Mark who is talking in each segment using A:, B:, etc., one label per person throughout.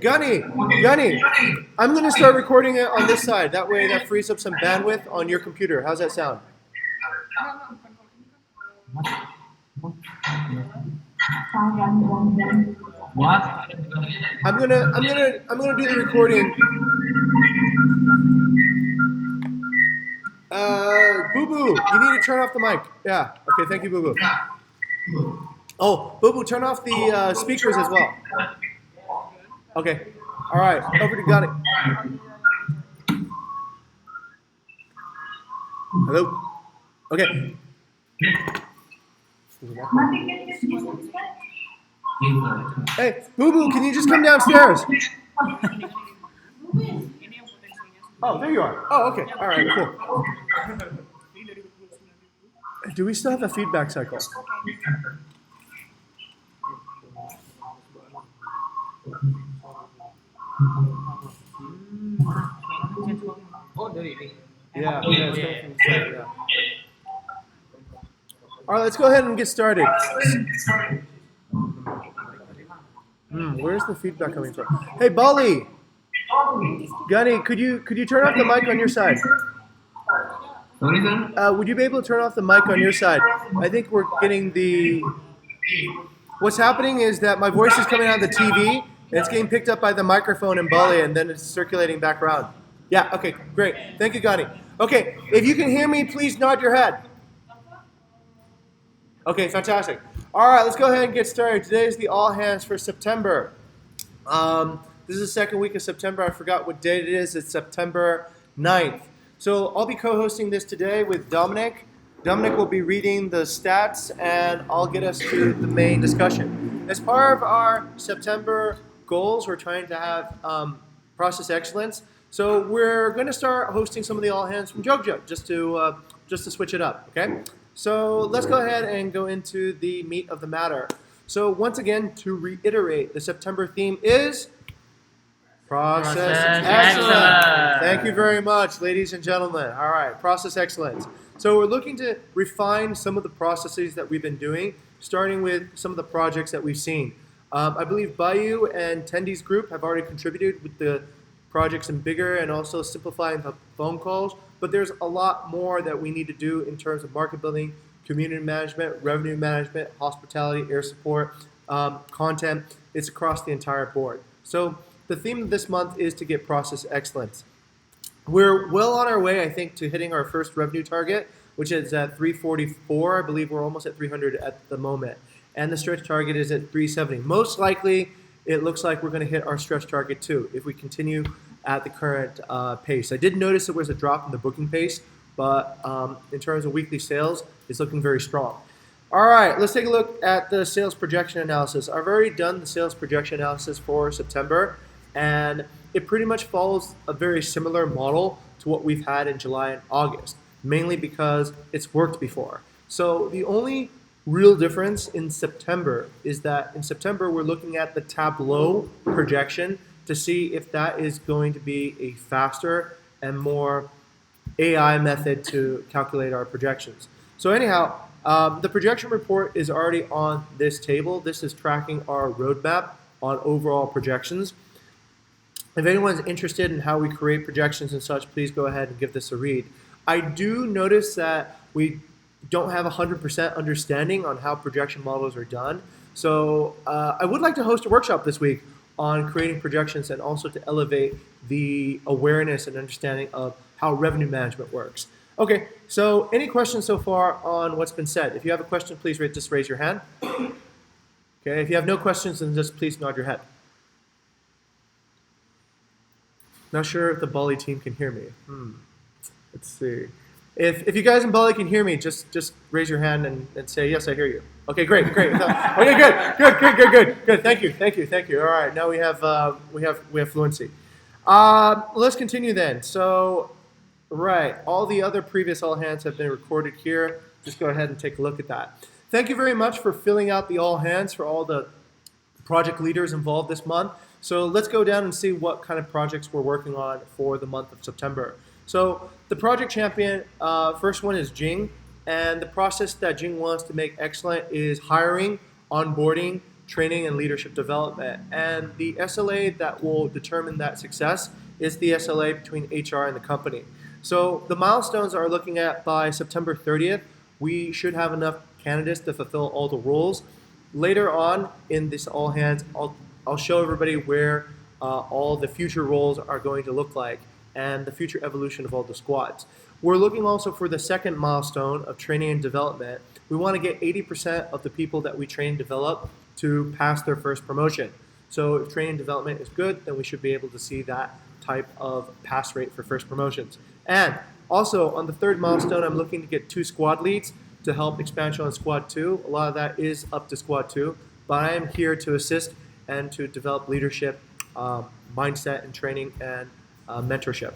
A: Gunny, I'm going to start recording it on this side. That way that frees up some bandwidth on your computer. How's that sound?
B: What?
A: I'm gonna do the recording. Boo Boo, you need to turn off the mic. Yeah. Okay. Thank you, Boo Boo. Oh, Boo Boo, turn off the speakers as well. Okay. All right. Over to Gunny. Hello. Okay. Hey, Boo Boo, can you just come downstairs? Oh, there you are. Oh, okay. All right, cool. Do we still have a feedback cycle? Yeah, it's coming from the side, yeah. All right, let's go ahead and get started. Where's the feedback coming from? Hey, Bali, Gunny, could you turn off the mic on your side?
B: Sorry, sir?
A: Would you be able to turn off the mic on your side? I think we're getting the. What's happening is that my voice is coming out of the TV, and it's getting picked up by the microphone in Bali, and then it's circulating back around. Yeah. Okay. Great. Thank you, Gunny. Okay. If you can hear me, please nod your head. Okay. Fantastic. All right. Let's go ahead and get started. Today is the all hands for September. This is the second week of September. I forgot what date it is. It's September 9th. So I'll be co-hosting this today with Dominic. Dominic will be reading the stats, and I'll get us to the main discussion. As part of our September goals, we're trying to have process excellence. So we're going to start hosting some of the all hands from Jogja, just to switch it up. Okay. So let's go ahead and go into the meat of the matter. So once again, to reiterate, the September theme is Process excellence. Thank you very much, ladies and gentlemen. All right, process excellence. So we're looking to refine some of the processes that we've been doing, starting with some of the projects that we've seen. I believe Bayou and Tendy's group have already contributed with the projects in bigger and also simplifying the phone calls, but there's a lot more that we need to do in terms of market building, community management, revenue management, hospitality, air support, content. It's across the entire board. So the theme of this month is to get process excellence. We're well on our way, I think, to hitting our first revenue target, which is at 344. I believe we're almost at 300 at the moment. And the stretch target is at 370. Most likely, it looks like we're going to hit our stretch target too if we continue at the current pace. I did notice there was a drop in the booking pace, but in terms of weekly sales, it's looking very strong. All right, let's take a look at the sales projection analysis. I've already done the sales projection analysis for September, and it pretty much follows a very similar model to what we've had in July and August, mainly because it's worked before. So the only real difference in September is that in September we're looking at the Tableau projection to see if that is going to be a faster and more AI method to calculate our projections. So anyhow, the projection report is already on this table. This is tracking our roadmap on overall projections. If anyone's interested in how we create projections and such, please go ahead and give this a read. I do notice that we don't have 100% understanding on how projection models are done. So I would like to host a workshop this week on creating projections and also to elevate the awareness and understanding of how revenue management works. Okay, so any questions so far on what's been said? If you have a question, please just raise your hand. Okay, if you have no questions, then just please nod your head. Not sure if the Bali team can hear me. Let's see. If you guys in Bali can hear me, just raise your hand and say, yes, I hear you. Okay, great. Okay, good. Thank you. All right, now we have fluency. Let's continue then. So, right, all the other previous all hands have been recorded here. Just go ahead and take a look at that. Thank you very much for filling out the all hands for all the project leaders involved this month. So let's go down and see what kind of projects we're working on for the month of September. So the project champion, first one is Jing, and the process that Jing wants to make excellent is hiring, onboarding, training and leadership development. And the SLA that will determine that success is the SLA between HR and the company. So the milestones are looking at by September 30th, we should have enough candidates to fulfill all the roles. Later on in this all hands, I'll show everybody where all the future roles are going to look like and the future evolution of all the squads. We're looking also for the second milestone of training and development. We want to get 80% of the people that we train and develop to pass their first promotion. So if training and development is good, then we should be able to see that type of pass rate for first promotions. And also on the third milestone, I'm looking to get 2 squad leads to help expansion on squad 2. A lot of that is up to squad 2, but I am here to assist and to develop leadership, mindset and training and mentorship.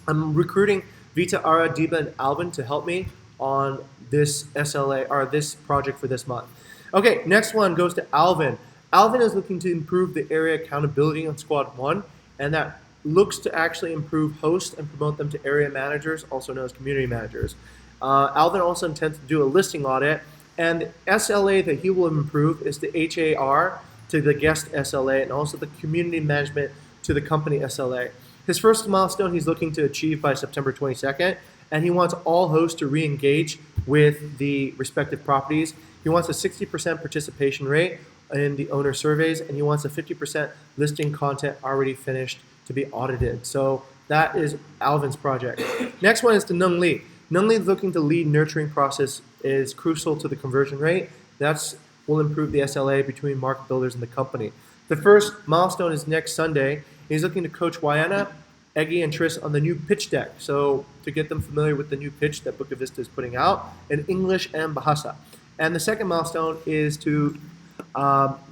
A: I'm recruiting Vita, Ara, Diba, and Alvin to help me on this SLA or this project for this month. Okay, next one goes to Alvin. Alvin is looking to improve the area accountability on Squad 1, and that looks to actually improve hosts and promote them to area managers, also known as community managers. Alvin also intends to do a listing audit, and the SLA that he will improve is the HAR to the guest SLA and also the community management to the company SLA. His first milestone he's looking to achieve by September 22nd, and he wants all hosts to re-engage with the respective properties. He wants a 60% participation rate in the owner surveys, and he wants a 50% listing content already finished to be audited. So that is Alvin's project. Next one is to Nung Lee. Nung Lee is looking to lead nurturing process is crucial to the conversion rate. That will improve the SLA between market builders and the company. The first milestone is next Sunday. He's looking to coach Wayana, Eggy, and Tris on the new pitch deck. So to get them familiar with the new pitch that Bukit Vista is putting out in English and Bahasa. And the second milestone is to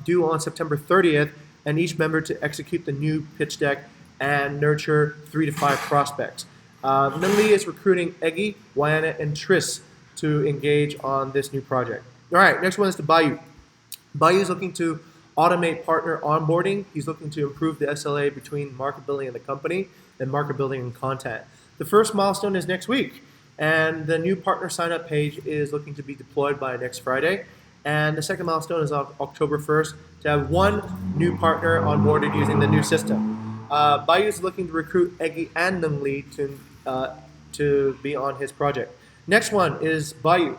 A: do on September 30th, and each member to execute the new pitch deck and nurture 3 to 5 prospects. Nung Lee is recruiting Eggy, Wayana, and Tris to engage on this new project. All right, next one is to Bayu. Bayu is looking to automate partner onboarding. He's looking to improve the SLA between market building and the company and market building and content. The first milestone is next week, and the new partner sign-up page is looking to be deployed by next Friday. And the second milestone is October 1st to have 1 new partner onboarded using the new system. Bayu is looking to recruit Eggy and Nung Lee to be on his project. Next one is Bayu.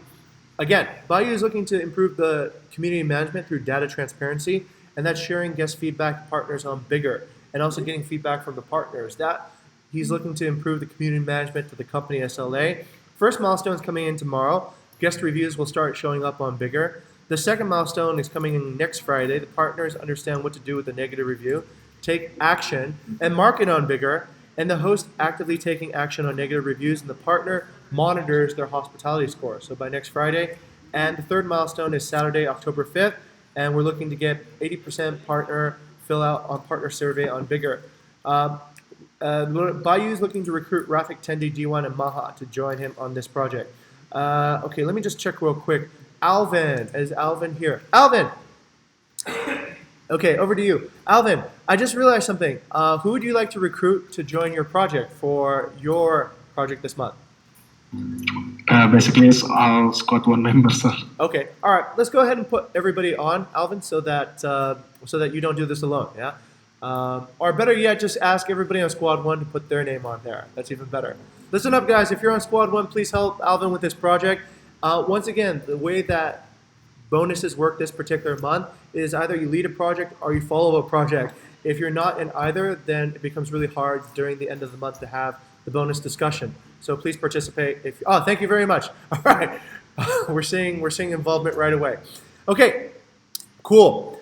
A: Again, Bayu is looking to improve the community management through data transparency, and that's sharing guest feedback to partners on Bigger, and also getting feedback from the partners. That he's looking to improve the community management to the company SLA. First milestone is coming in tomorrow. Guest reviews will start showing up on Bigger. The second milestone is coming in next Friday. The partners understand what to do with the negative review, take action, and market on Bigger, and the host actively taking action on negative reviews, and the partner monitors their hospitality score. So by next Friday. And the third milestone is Saturday, October 5th, and we're looking to get 80% partner fill out on partner survey on Bigger. Bayu is looking to recruit Rafik, Tendi, D1, and Maha to join him on this project. Okay, let me just check real quick. Alvin, is Alvin here? Alvin! Okay, over to you. Alvin, I just realized something. Who would you like to recruit to join your project for your project this month?
B: Basically, it's all Squad 1 members, sir.
A: Okay, all right. Let's go ahead and put everybody on, Alvin, so that you don't do this alone. Yeah. Or better yet, just ask everybody on Squad 1 to put their name on there. That's even better. Listen up, guys. If you're on Squad 1, please help Alvin with this project. Once again, the way that bonuses work this particular month is either you lead a project or you follow a project. If you're not in either, then it becomes really hard during the end of the month to have the bonus discussion. So please participate. Thank you very much. All right, we're seeing involvement right away. Okay, cool.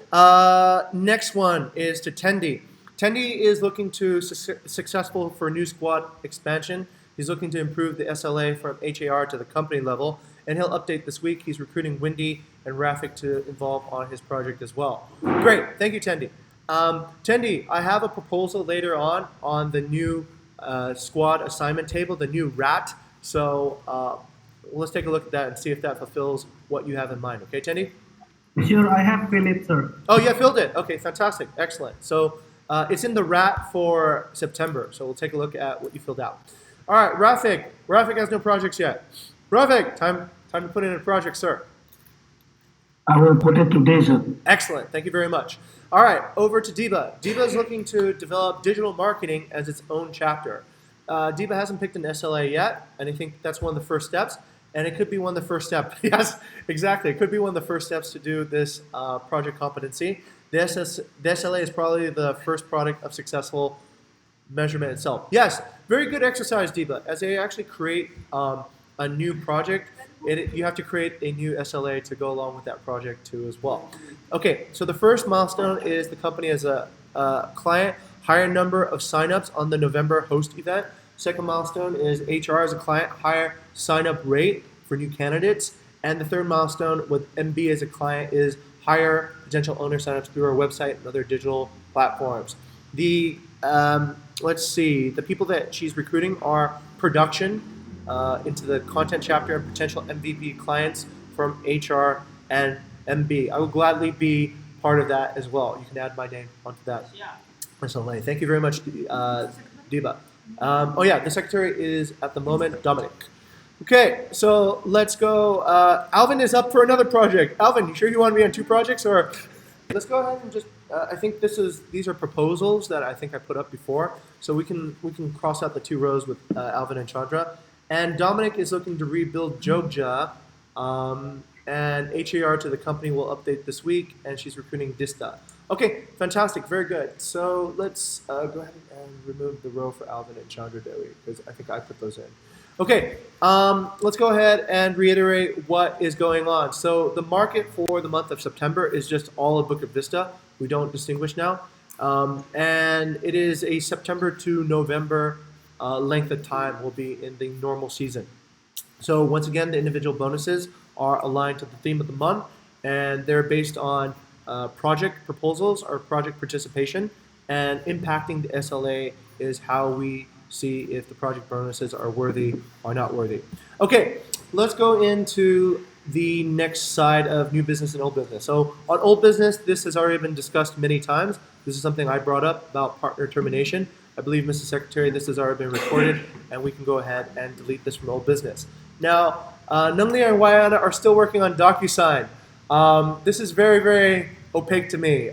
A: Next one is to Tendi. Tendi is looking to successful for new squad expansion. He's looking to improve the SLA from HAR to the company level, and he'll update this week. He's recruiting Wendy and Rafik to involve on his project as well. Great, thank you, Tendi. Tendi, I have a proposal later on the new squad assignment table, the new RAT. So let's take a look at that and see if that fulfills what you have in mind. Okay, Tendi?
C: Sure, I have filled it, sir.
A: Oh, you filled it. Okay, fantastic. Excellent. So it's in the RAT for September. So we'll take a look at what you filled out. All right, Rafik. Rafik has no projects yet. Rafik, time to put in a project, sir.
C: I will put it today, sir.
A: Excellent. Thank you very much. All right, over to Deba. Deba is looking to develop digital marketing as its own chapter. Deba hasn't picked an SLA yet, and I think that's one of the first steps. And it could be one of the first steps. Yes, exactly. It could be one of the first steps to do this project competency. The SLA is probably the first product of successful measurement itself. Yes, very good exercise, Deba. As they actually create a new project, you have to create a new SLA to go along with that project too as well. Okay, so the first milestone is the company as a client, higher number of signups on the November host event. Second milestone is HR as a client, higher sign-up rate for new candidates. And the third milestone with MB as a client is higher potential owner signups through our website and other digital platforms. The let's see, the people that she's recruiting are production into the content chapter and potential MVP clients from HR and MB. I will gladly be part of that as well. You can add my name onto that. SLA. Thank you very much, Deba. Oh yeah, the secretary is at the moment Dominic. Okay, so let's go. Alvin is up for another project. Alvin, you sure you want to be on two projects, or let's go ahead and just. I think these are proposals that I think I put up before, so we can cross out the two rows with Alvin and Chandra. And Dominic is looking to rebuild Jogja, and HAR to the company will update this week, and she's recruiting Dista. Okay, fantastic, very good. So let's go ahead and remove the row for Alvin and Chandra Dewi, because I think I put those in. Okay, let's go ahead and reiterate what is going on. So the market for the month of September is just all of Bukit Vista. We don't distinguish now. And it is a September to November length of time will be in the normal season. So once again, the individual bonuses are aligned to the theme of the month, and they're based on project proposals or project participation, and impacting the SLA is how we see if the project bonuses are worthy or not worthy. Okay, let's go into the next side of new business and old business. So on old business, this has already been discussed many times. This is something I brought up about partner termination. I believe, Mr. Secretary, this has already been recorded, and we can go ahead and delete this from old business. Now, Nungli and Wayana are still working on DocuSign. This is very, very opaque to me.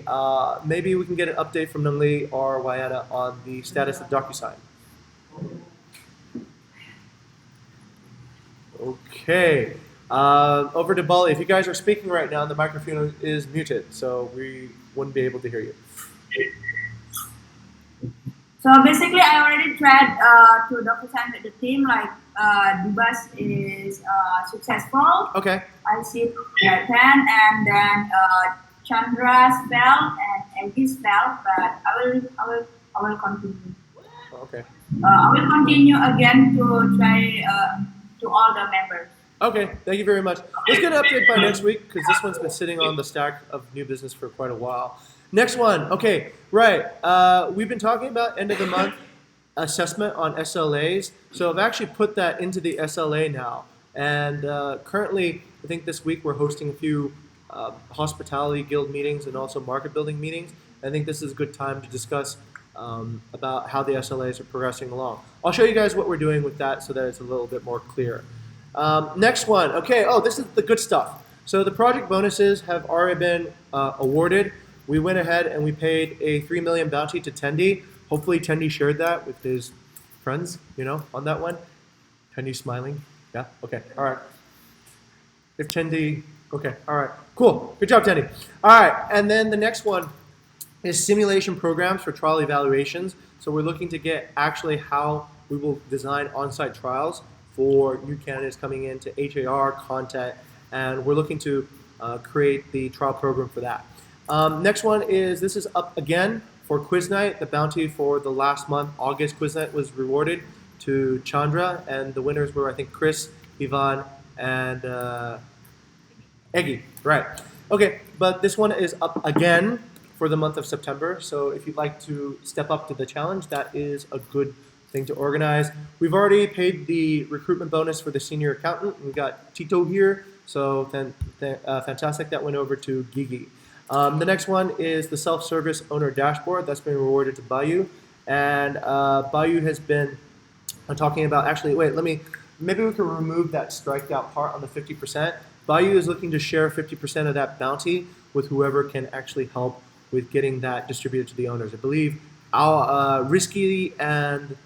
A: Maybe we can get an update from Nungli or Wayana on the status of DocuSign. Okay. Over to Bali. If you guys are speaking right now, the microphone is muted, so we wouldn't be able to hear you.
D: So basically, I already tried to DocuSign with the team, like Dibas is successful.
A: Okay.
D: I see that 10, and then Chandra's failed and Aegis failed, but I will continue.
A: Okay.
D: I will continue again to try to all the members.
A: Okay, thank you very much. Let's get an update by next week, because this one's been sitting on the stack of new business for quite a while. Next one, okay, right. We've been talking about end of the month assessment on SLAs. So I've actually put that into the SLA now. And currently, I think this week we're hosting a few hospitality guild meetings and also market building meetings. I think this is a good time to discuss about how the SLAs are progressing along. I'll show you guys what we're doing with that so that it's a little bit more clear. Next one, okay, oh, this is the good stuff. So the project bonuses have already been awarded. We went ahead and we paid a $3 million bounty to Tendi. Hopefully Tendi shared that with his friends, you know, on that one. Tendi's smiling. Yeah, okay, all right. If Tendi, okay, all right, cool. Good job, Tendi. All right, and then the next one is simulation programs for trial evaluations. So we're looking to get actually how we will design on-site trials for new candidates coming into HAR content, and we're looking to create the trial program for that. Next one is, this is up again for quiz night. The bounty for the last month, August quiz night, was rewarded to Chandra, and the winners were, I think, Chris, Ivan, and Eggy, right. Okay, but this one is up again for the month of September, so if you'd like to step up to the challenge, that is a good thing to organize. We've already paid the recruitment bonus for the senior accountant. We've got Tito here, so fantastic. That went over to Gigi. The next one is the self-service owner dashboard. That's been rewarded to Bayu. And Bayu has been talking about, actually, wait, maybe we can remove that striked out part on the 50%. Bayou is looking to share 50% of that bounty with whoever can actually help with getting that distributed to the owners. I believe Risky and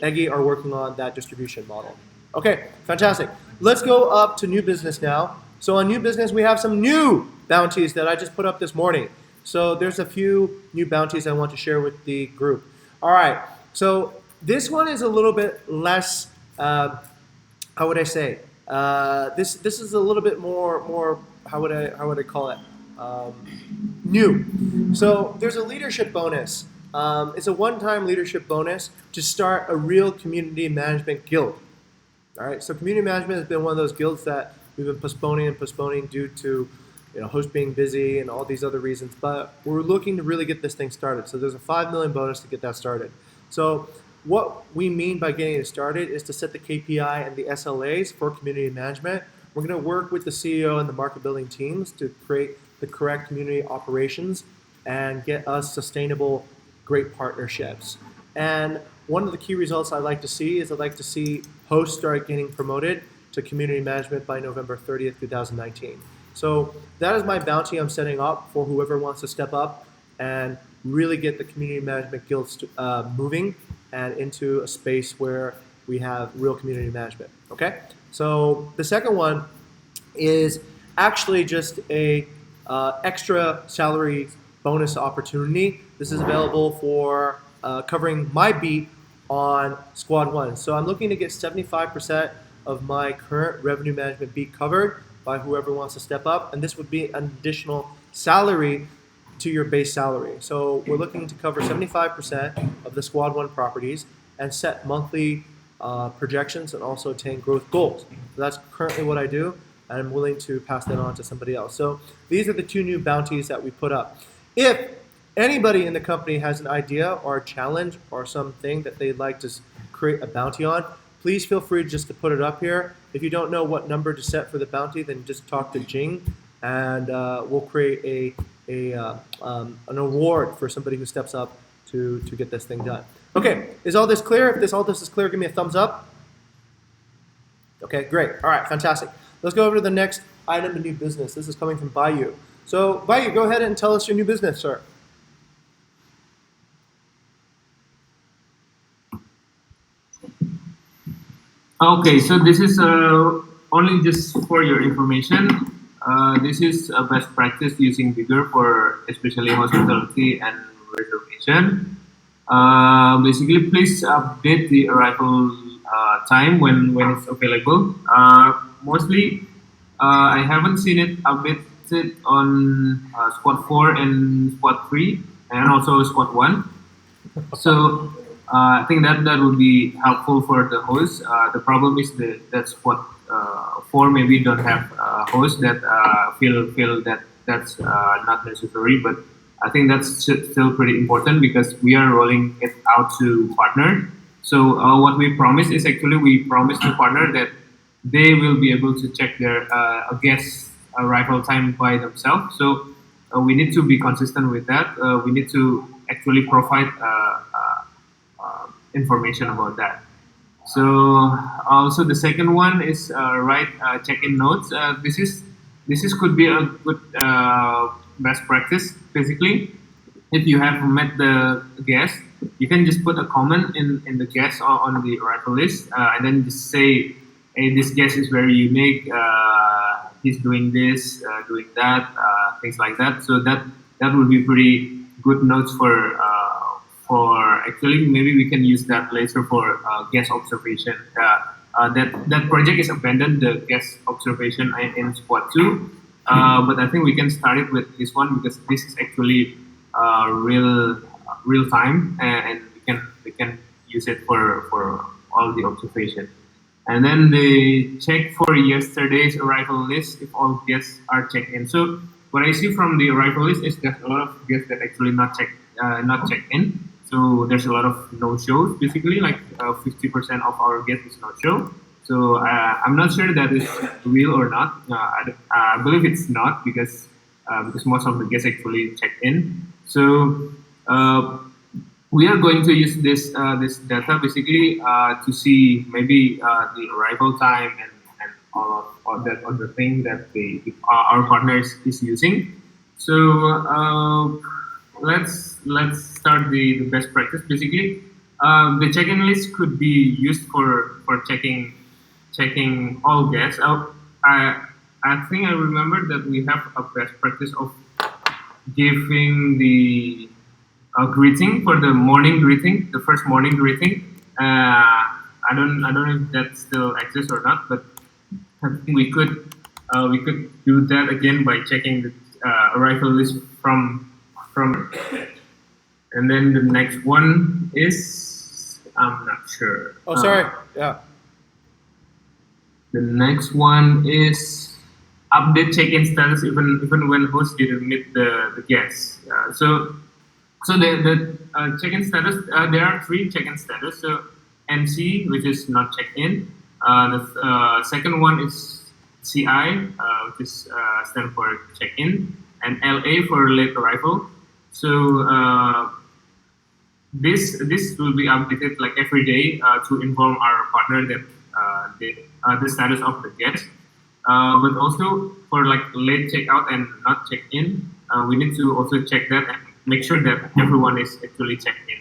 A: Eggy are working on that distribution model. Okay, fantastic. Let's go up to new business now. So on new business, we have some new bounties that I just put up this morning. So there's a few new bounties I want to share with the group. All right, so this one is a little bit less, how would I say? This is a little bit more how would I call it? New. So there's a leadership bonus. It's a one-time leadership bonus to start a real community management guild. All right. So community management has been one of those guilds that we've been postponing due to host being busy and all these other reasons. But we're looking to really get this thing started. So there's a 5 million bonus to get that started. So what we mean by getting it started is to set the KPI and the SLAs for community management. We're going to work with the CEO and the market building teams to create the correct community operations and get us sustainable, great partnerships. And one of the key results I'd like to see is I'd like to see hosts start getting promoted to community management by November 30th, 2019. So that is my bounty I'm setting up for whoever wants to step up and really get the community management guilds moving and into a space where we have real community management. Okay? So the second one is actually just a extra salary bonus opportunity. This is available for covering my beat on Squad 1. So I'm looking to get 75% of my current revenue management beat covered by whoever wants to step up, and this would be an additional salary to your base salary. So we're looking to cover 75% of the Squad 1 properties and set monthly projections and also attain growth goals. So that's currently what I do, and I'm willing to pass that on to somebody else. So these are the two new bounties that we put up. If anybody in the company has an idea or a challenge or something that they'd like to create a bounty on, please feel free just to put it up here. If you don't know what number to set for the bounty, then just talk to Jing, and we'll create an award for somebody who steps up to get this thing done. Okay, is all this clear? If all this is clear, give me a thumbs up. Okay, great. All right, fantastic. Let's go over to the next item of new business. This is coming from Bayou. So Bayou, go ahead and tell us your new business, sir.
E: Okay, so this is only just for your information. This is a best practice using Bigger for especially hospitality and reservation. Basically, please update the arrival time when it's available. Mostly, I haven't seen it updated on Squad 4 and Squad 3 and also Squad 1. So I think that would be helpful for the host. The problem is that Squad 4 maybe don't have hosts that feel that that's not necessary, but I think that's still pretty important because we are rolling it out to partner. So what we promise is actually we promise to partner that they will be able to check their guest arrival time by themselves. So we need to be consistent with that. We need to actually provide information about that. So also the second one is write check-in notes. This could be a good best practice. Basically, if you have met the guest, you can just put a comment in the guest on the arrival list, and then just say, "Hey, this guest is very unique. He's doing this, doing that, things like that." So that would be pretty good notes for actually maybe we can use that later for guest observation. That project is abandoned, the guest observation in Squad 2, but I think we can start it with this one because this is actually real time, and we can use it for all the observation. And then they check for yesterday's arrival list if all guests are checked in. So what I see from the arrival list is there's a lot of guests that actually not checked in. So there's a lot of no-shows, basically, like 50% of our guests is no-show. So I'm not sure that is real or not. I believe it's not because most of the guests actually checked in. So we are going to use this data basically to see maybe the arrival time and all that other thing that our partners is using. So let's start the best practice. Basically, the check-in list could be used for checking all guests. I think I remember that we have a best practice of giving the greeting for the morning greeting, the first morning greeting. I don't know if that still exists or not, but I think we could do that again by checking the arrival list from. And then the next one is I'm not sure.
A: Oh, sorry. Yeah.
E: The next one is update check-in status even when host didn't meet the guests. So the check-in status, there are three check-in status. So MC, which is not check-in. The second one is CI, which is stand for check-in, and LA for late arrival. So this will be updated like every day to inform our partner that the status of the guest. But also for like late checkout and not check-in, we need to also check that and make sure that everyone is actually checked in.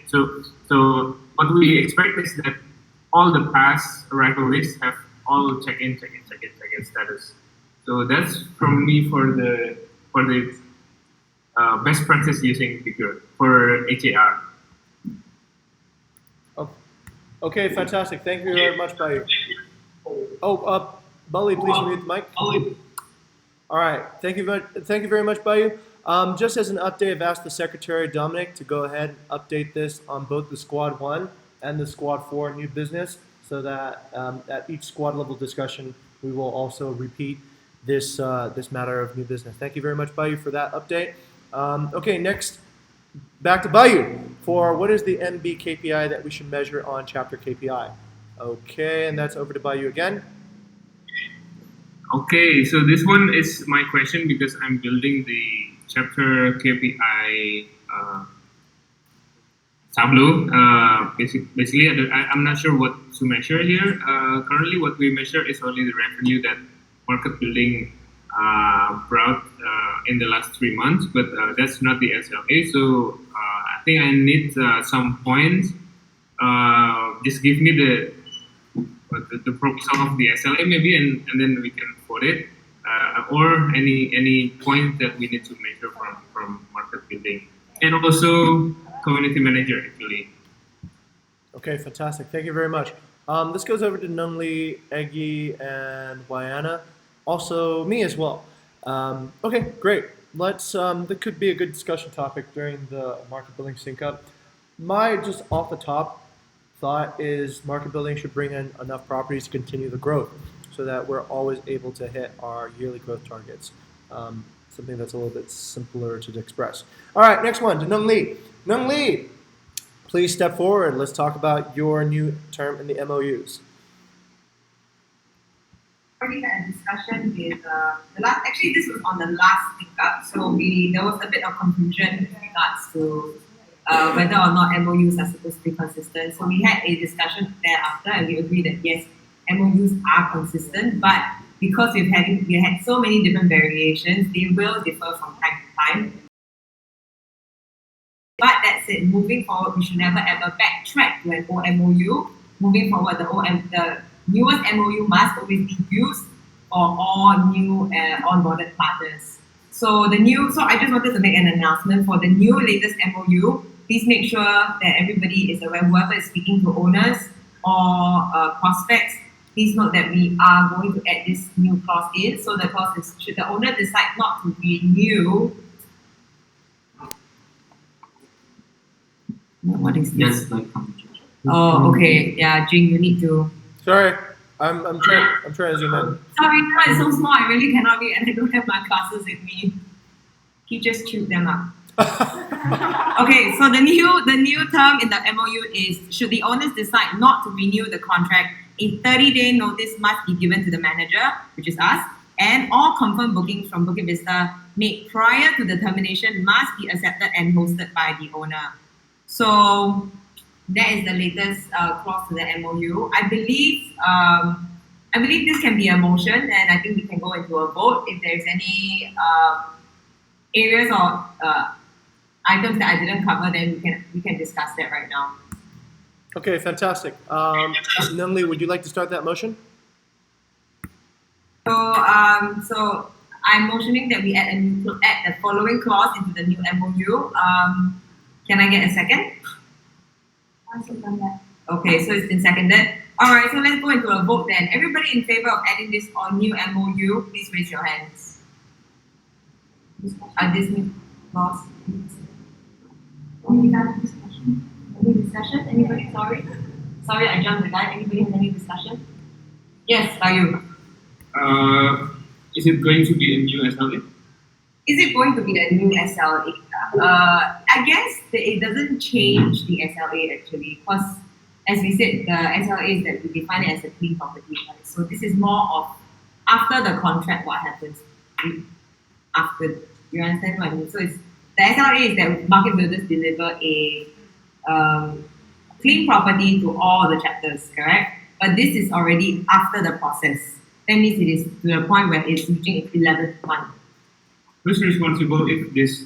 E: So what we expect is that all the past arrival lists have all check-in status. So that's from me for the best practice using figure for HAR.
A: Oh, okay, fantastic. Thank you very much, Bayu. Oh, Bali, please mute the mic. All right. Thank you very much, Bayu. Just as an update, I've asked the Secretary, Dominic, to go ahead and update this on both the Squad 1 and the Squad 4 new business, so that at each squad level discussion, we will also repeat this matter of new business. Thank you very much, Bayu, for that update. Okay, next, back to Bayu for what is the MB KPI that we should measure on chapter KPI. Okay, and that's over to Bayu again.
E: Okay, so this one is my question because I'm building the chapter KPI tableau. Basically, I'm not sure what to measure here. Currently, what we measure is only the revenue that market building brought in the last 3 months, but that's not the SLA. So I think I need some points. Just give me the proposal of the SLA maybe, and then we can quote it, or any point that we need to measure from market building, and also community manager actually.
A: Okay, fantastic. Thank you very much. This goes over to Nungli, Eggy, and Wayana. Also me as well. Okay, great. Let's. That could be a good discussion topic during the market building sync up. My just off the top thought is market building should bring in enough properties to continue the growth, so that we're always able to hit our yearly growth targets. Something that's a little bit simpler to express. All right, next one to Nung Lee. Nung Lee, please step forward. Let's talk about your new term in the MOUs.
F: Already had a discussion with the last. Actually, this was on the last pickup, so there was a bit of confusion with regards to whether or not MOUs are supposed to be consistent. So we had a discussion thereafter, and we agreed that yes, MOUs are consistent, but because we had so many different variations, they will differ from time to time. But that said, moving forward, we should never ever backtrack to an old MOU. Moving forward, the newest MOU must always be used for all new onboarded partners. So I just wanted to make an announcement for the new latest MOU. Please make sure that everybody is aware, whoever is speaking to owners or prospects, please note that we are going to add this new clause in. So the clause is, should the owner decide not to renew. What is this?
B: Yes,
F: Oh, okay. Yeah, Jing, you need to.
A: Sorry, I'm trying to zoom in.
F: Sorry, no, it's so small. I really cannot read, and I don't have my glasses with me. He just chewed them up. Okay, so the new term in the MOU is, should the owners decide not to renew the contract, a 30-day notice must be given to the manager, which is us, and all confirmed bookings from Bukit Vista made prior to the termination must be accepted and hosted by the owner. So that is the latest clause to the MOU. I believe I believe this can be a motion, and I think we can go into a vote. If there's any areas or items that I didn't cover, then we can discuss that right now.
A: Okay, fantastic. Nunli, would you like to start that motion?
F: So I'm motioning that we add the following clause into the new MOU. Can I get a second?
D: I'll second that.
F: Okay, so it's been seconded. All right, so let's go into a vote then. Everybody in favor of adding this on new MOU, please raise your hands. This new clause.
D: Any other discussion? Any discussion? Anybody?
F: Sorry, I jumped the gun. Anybody have any discussion? Yes, Bayu.
E: Is it going to be a new SLA?
F: Is it going to be a new SLA? I guess that it doesn't change the SLA actually, because as we said, the SLA is that we define it as a clean property, right? So this is more of after the contract, what happens after. You understand what I mean? So it's the SLA is that market builders deliver a clean property to all the chapters, correct? But this is already after the process. That means it is to the point where it's reaching its 11th month.
E: Who's responsible if this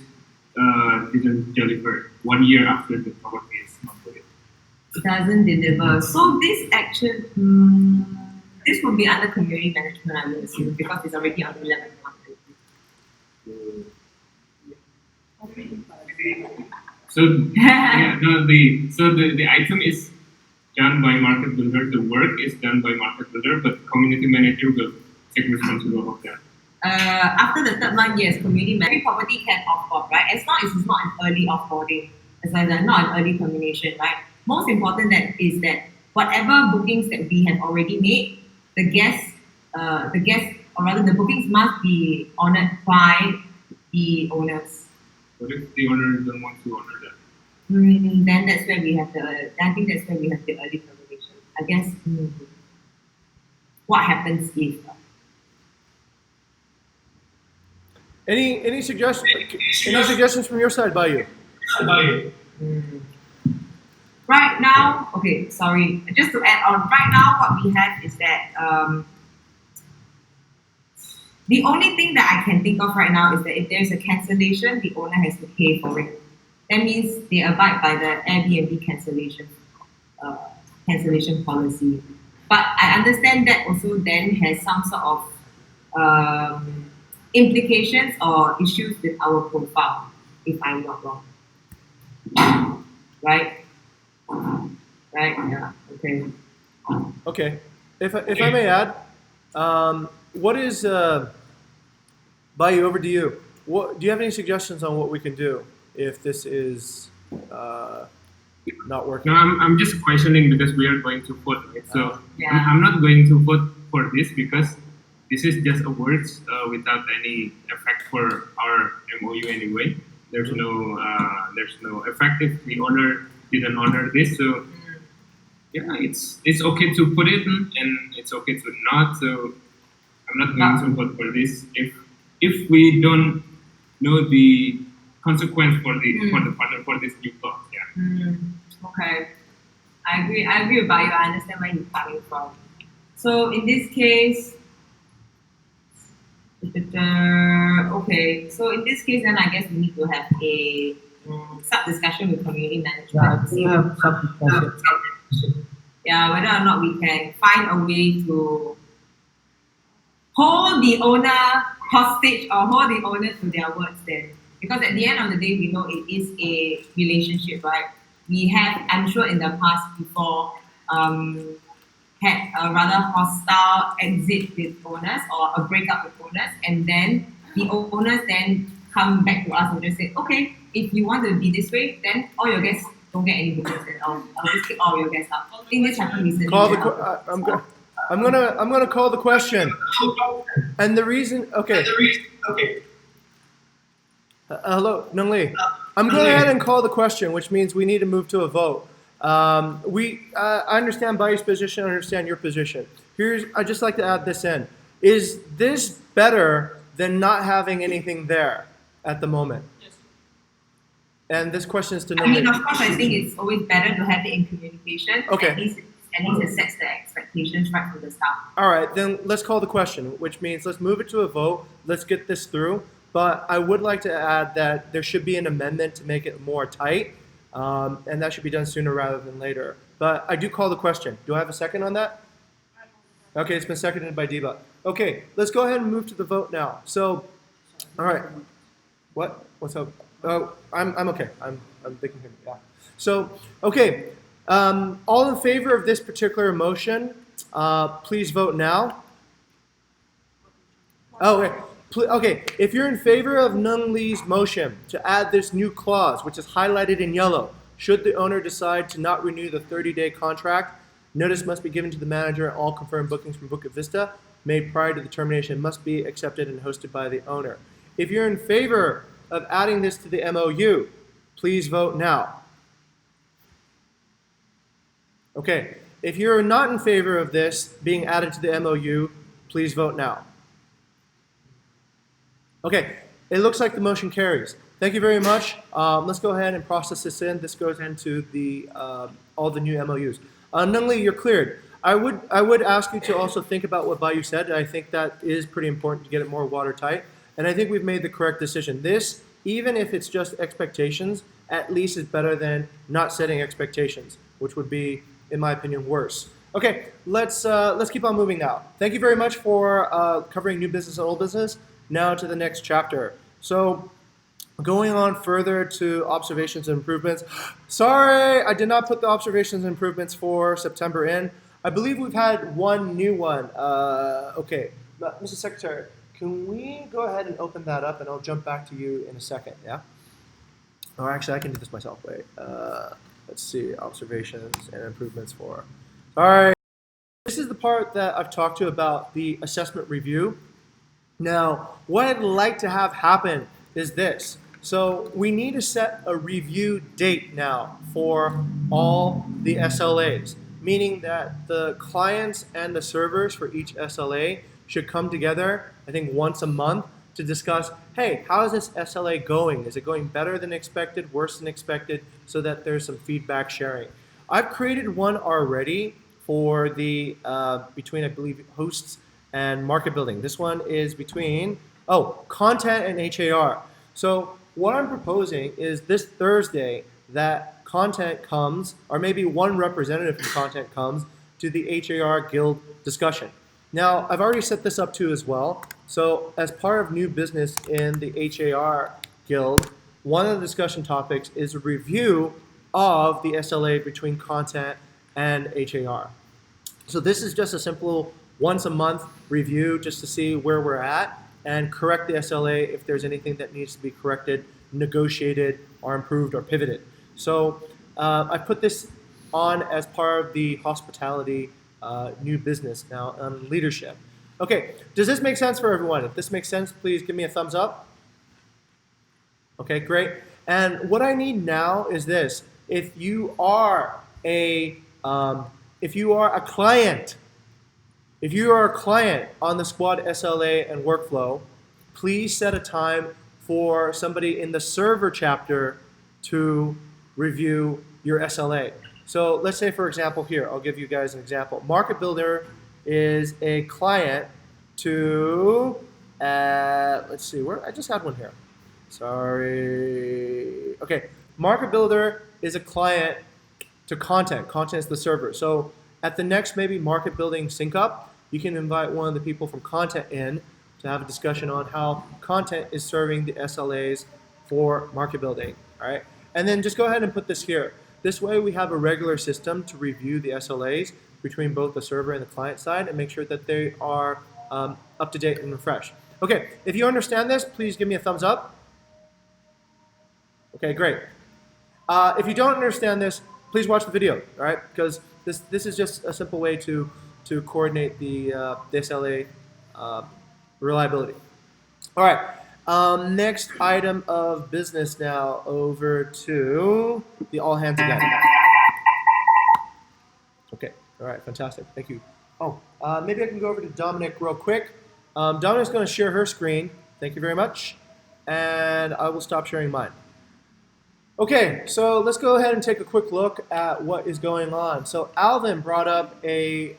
E: didn't deliver 1 year after the property is completed?
F: It doesn't deliver. So this action, this would be under community management, I would assume, because it's already on the 11th month.
E: So the item is done by market builder. The work is done by market builder, but community manager will take responsibility of that.
F: After the third month, yes, community management property can offboard, right? As long as it's not an early offboarding, as long as it's not an early termination, right? Most important is that whatever bookings that we have already made, the guests, or rather the bookings must be honored by the owners.
E: What if the owner doesn't want to honor that?
F: Then that's where we have I think that's where we have the early termination. I guess, what happens if?
A: Any suggestions from your side, Bayu?
F: Right now, okay, sorry, just to add on, right now what we have is that the only thing that I can think of right now is that if there's a cancellation, the owner has to pay for it. That means they abide by the Airbnb cancellation policy. But I understand that also then has some sort of implications or issues with our profile, if I'm not wrong. Right? Right? Yeah. Okay.
A: Okay. If I may add, what is Bayu, over to you. Do you have any suggestions on what we can do if this is not working?
E: No, I'm just questioning because we are going to vote it. So
F: Yeah.
E: I'm not going to vote for this because this is just a words without any effect for our MOU anyway. There's no effect if the owner didn't honor this. So yeah, it's okay to put it in, and it's okay to not. So I'm not going to vote for this if we don't know the consequence for the partner for this new clause. Yeah.
F: Okay. I agree with you. I understand where you're coming from. So in this case, okay. So in this case, then I guess we need to have a sub-discussion with community management. Yeah, whether or not we can find a way to hold the owner hostage or hold the owner to their words then. Because at the end of the day, we know it is a relationship, right? We have, I'm sure in the past before, had a rather hostile exit with owners or a breakup with owners, and then the owners then come back to us and just say, okay, if you want to be this way, then all your guests don't get any bookings at all. I'll just kick all your guests out. I think this happened recently.
A: I'm gonna call the question, and the reason. Okay. Hello, Nung Lee. I'm going ahead and call the question, which means we need to move to a vote. I understand Bayu's position. I understand your position. I'd just like to add this in. Is this better than not having anything there at the moment? Yes. And this question is to Nung
F: I
A: Lee.
F: mean, of course, I think it's always better to have it in communication.
A: Okay.
F: At least At least it sets the expectations right for the start.
A: All right, then let's call the question, which means let's move it to a vote. Let's get this through. But I would like to add that there should be an amendment to make it more tight, and that should be done sooner rather than later. But I do call the question. Do I have a second on that? Okay, it's been seconded by Deba. Okay, let's go ahead and move to the vote now. So, all right. What? What's up? Oh, I'm okay. They can hear me. Yeah. So, okay. All in favor of this particular motion, please vote now. Oh, okay. Okay, if you're in favor of Nung Lee's motion to add this new clause, which is highlighted in yellow, should the owner decide to not renew the 30-day contract, notice must be given to the manager and all confirmed bookings from Bukit Vista made prior to the termination must be accepted and hosted by the owner. If you're in favor of adding this to the MOU, please vote now. Okay, if you're not in favor of this being added to the MOU, please vote now. Okay, it looks like the motion carries. Thank you very much. Let's go ahead and process this in. This goes into the all the new MOUs. Nung Lee, you're cleared. I would ask you to also think about what Bayu said. I think that is pretty important to get it more watertight. And I think we've made the correct decision. This, even if it's just expectations, at least is better than not setting expectations, which would be, in my opinion, worse. Okay, let's keep on moving now. Thank you very much for covering new business and old business. Now to the next chapter. So going on further to observations and improvements. Sorry, I did not put the observations and improvements for September in. I believe we've had one new one. Okay, Mr. Secretary, can we go ahead and open that up and I'll jump back to you in a second, yeah? Or actually, I can do this myself. Wait, let's see, observations and improvements for. All right, this is the part that I've talked to you about the assessment review. Now, what I'd like to have happen is this. So we need to set a review date now for all the SLAs, meaning that the clients and the servers for each SLA should come together, I think once a month, to discuss, hey, how is this SLA going? Is it going better than expected, worse than expected, so that there's some feedback sharing. I've created one already for the, between, I believe, hosts and market building. This one is between, content and HAR. So what I'm proposing is this Thursday that content comes, or maybe one representative from content comes to the HAR guild discussion. Now, I've already set this up too as well. So as part of new business in the HAR guild, one of the discussion topics is a review of the SLA between content and HAR. So this is just a simple once a month review just to see where we're at and correct the SLA if there's anything that needs to be corrected, negotiated, or improved or pivoted. So I put this on as part of the hospitality new business now on leadership. Okay, does this make sense for everyone? If this makes sense, please give me a thumbs up. Okay, great. And what I need now is this. If you are a client, if you are a client on the squad SLA and workflow, please set a time for somebody in the server chapter to review your SLA. So let's say, for example, here, I'll give you guys an example. Market Builder is a client to, let's see, where I just had one here. Sorry. Okay, Market Builder is a client to content. Content is the server. So at the next maybe market building sync up, you can invite one of the people from content in to have a discussion on how content is serving the SLAs for market building. All right, and then just go ahead and put this here. This way we have a regular system to review the SLAs between both the server and the client side and make sure that they are up to date and refreshed. Okay, if you understand this, please give me a thumbs up. Okay, great. If you don't understand this, please watch the video, all right? Because this is just a simple way to coordinate the SLA reliability. All right, next item of business now, over to the all hands again. Okay, all right, fantastic, thank you. Oh, maybe I can go over to Dominic real quick. Dominic's going to share her screen. Thank you very much. And I will stop sharing mine. Okay, so let's go ahead and take a quick look at what is going on. So Alvin brought up a